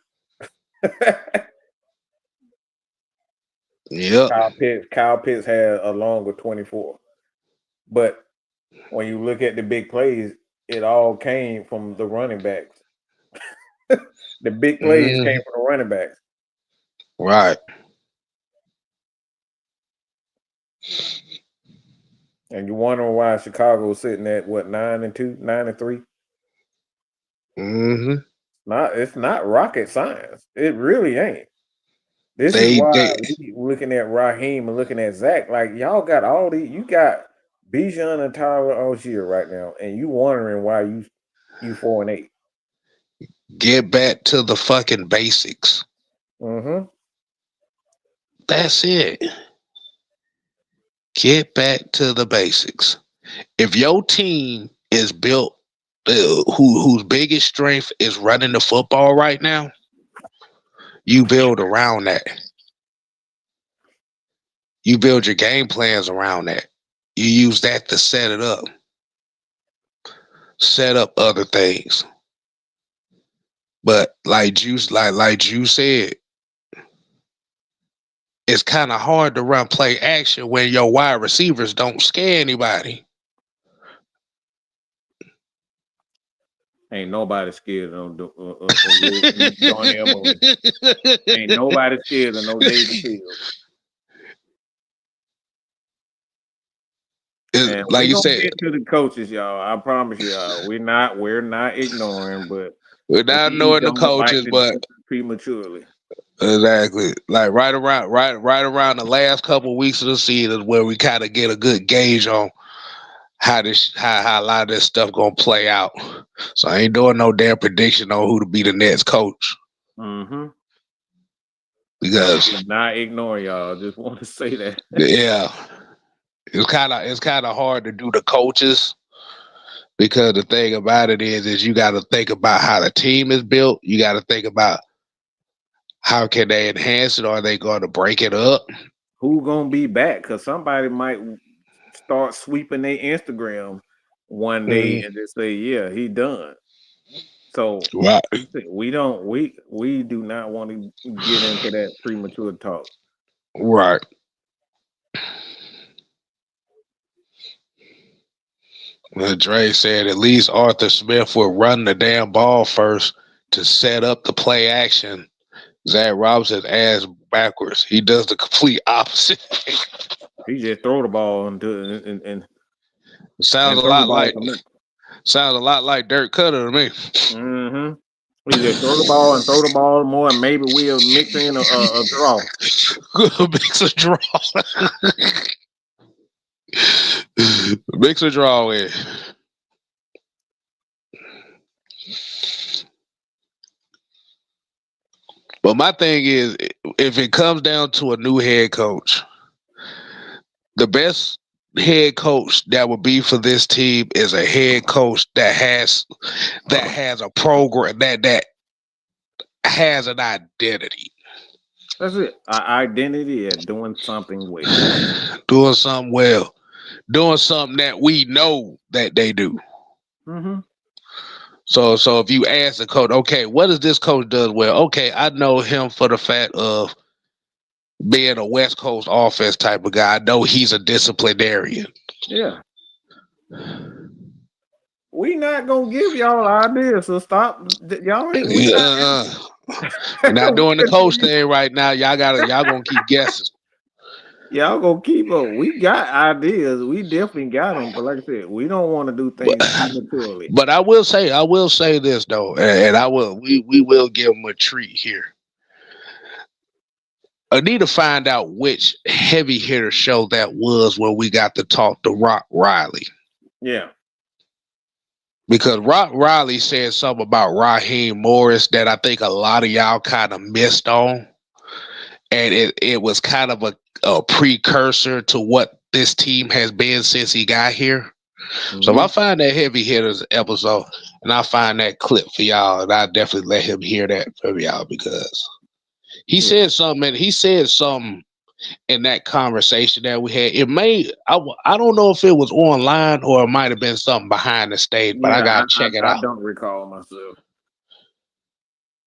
Yep. Kyle Pitts had a longer 24. But when you look at the big plays, it all came from the running backs. The big plays came from the running backs. Right. And you wonder why Chicago's sitting at what 9-2, 9-3? It's not rocket science. It really ain't. This is why we looking at Raheem and looking at Zach. Like y'all got all these. You got Bijan and Tyler Algier right now, and you wondering why you 4-8. Get back to the fucking basics. That's it. Get back to the basics. If your team is built, whose biggest strength is running the football right now, you build around that. You build your game plans around that. You use that to set it up. Set up other things. But like Juice said, it's kind of hard to run play action when your wide receivers don't scare anybody. Ain't nobody scared of Darnell Mooney. Ain't nobody scared of no David Fields. And like you said, get to the coaches, y'all. I promise y'all, we're not ignoring, but we're not knowing the coaches, but prematurely. Exactly. Like right around the last couple of weeks of the season where we kind of get a good gauge on how a lot of this stuff gonna play out. So I ain't doing no damn prediction on who to be the next coach. Because we're not ignoring y'all. Just want to say that. Yeah. It's kind of hard to do the coaches because the thing about it is you got to think about how the team is built. You got to think about how can they enhance it, or are they going to break it up? Who gonna be back? Because somebody might start sweeping their Instagram one day and just say, "Yeah, he done." So we do not want to get into that premature talk. Right. Well, Dre said at least Arthur Smith will run the damn ball first to set up the play action. Zach Robinson's ass backwards. He does the complete opposite. He just throw the ball and sounds a lot like Dirk Cutter to me. He just throw the ball more, and maybe we'll mix in a draw. Mix a draw. Mix a draw in. But my thing is, if it comes down to a new head coach, the best head coach that would be for this team is a head coach that has a program that has an identity. That's it. Our identity at doing something well. Doing something well. Doing something that we know that they do. So if you ask the coach, okay, what does this coach does well? Okay, I know him for the fact of being a West Coast offense type of guy. I know he's a disciplinarian. Yeah. We not gonna give y'all ideas, so stop. Y'all we're not doing the coach thing right now. Y'all gonna keep guessing. Y'all gonna keep on. We got ideas. We definitely got them, but like I said, we don't want to do things prematurely. But I will say this though, and we will give them a treat here. I need to find out which heavy hitter show that was when we got to talk to Rock Riley. Yeah. Because Rock Riley said something about Raheem Morris that I think a lot of y'all kind of missed on. And it was kind of a precursor to what this team has been since he got here. So if I find that heavy hitters episode and I find that clip for y'all, and I definitely let him hear that from y'all because he said something. He said something in that conversation that we had. It may I don't know if it was online or it might have been something behind the stage, but I gotta check it out. I don't recall myself.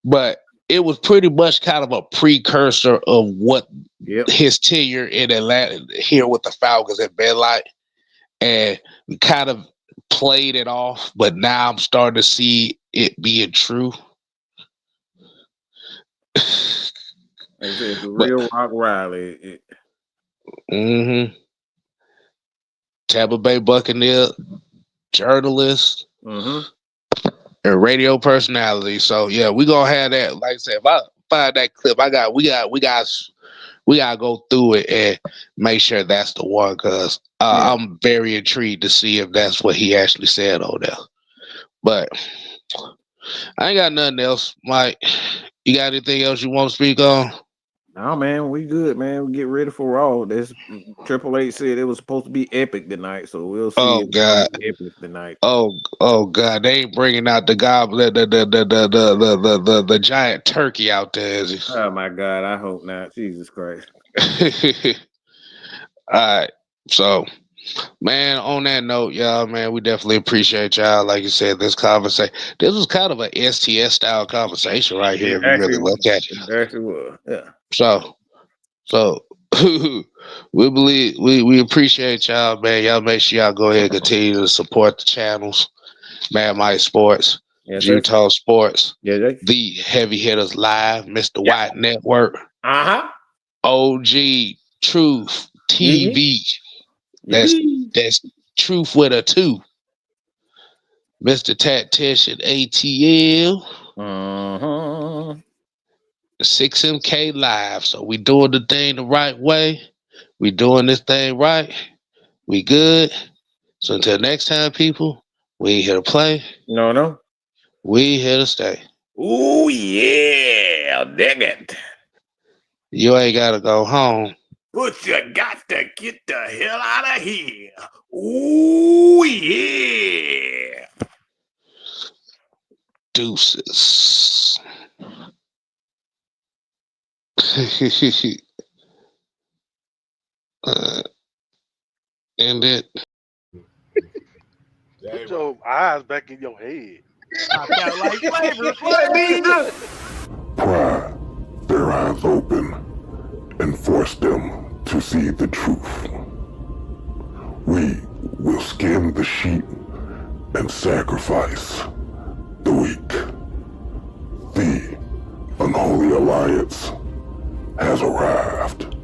But it was pretty much kind of a precursor of what his tenure in Atlanta here with the Falcons had been like. And we kind of played it off, but now I'm starting to see it being true. Like I said, the real Rock Riley. Tampa Bay Buccaneer journalist and radio personality. So yeah, we gonna have that. Like I said, if I find that clip, we gotta go through it and make sure that's the one because I'm very intrigued to see if that's what he actually said on there. But I ain't got nothing else. Mike, you got anything else you want to speak on? No, man, we good, man. We get ready for Raw. This Triple H said it was supposed to be epic tonight, so we'll see. Oh God, epic tonight. Oh God, they ain't bringing out the goblin, the giant turkey out there, is he? Oh my God, I hope not. Jesus Christ. All right, so. Man, on that note, y'all, man, we definitely appreciate y'all. Like you said, this conversation, this was kind of an STS style conversation right here. If you really look at it, it actually was. Yeah. So we appreciate y'all, man. Y'all make sure y'all go ahead and continue to support the channels, Mad Mike Sports, Utah Sports, the Heavy Hitters Live, Mr. White Network, OG Truth TV. That's Truth with a 2. Mr. Tactician ATL. 6MK Live. So we doing the thing the right way. We doing this thing right. We good. So until next time, people, we ain't here to play. No. We here to stay. Ooh, yeah. Dang it. You ain't got to go home. But you got to get the hell out of here. Ooh, yeah. Deuces. End it. Put your eyes back in your head. Like flavor. Pry their eyes open and force them to see the truth. We will skin the sheep and sacrifice the weak. The unholy alliance has arrived.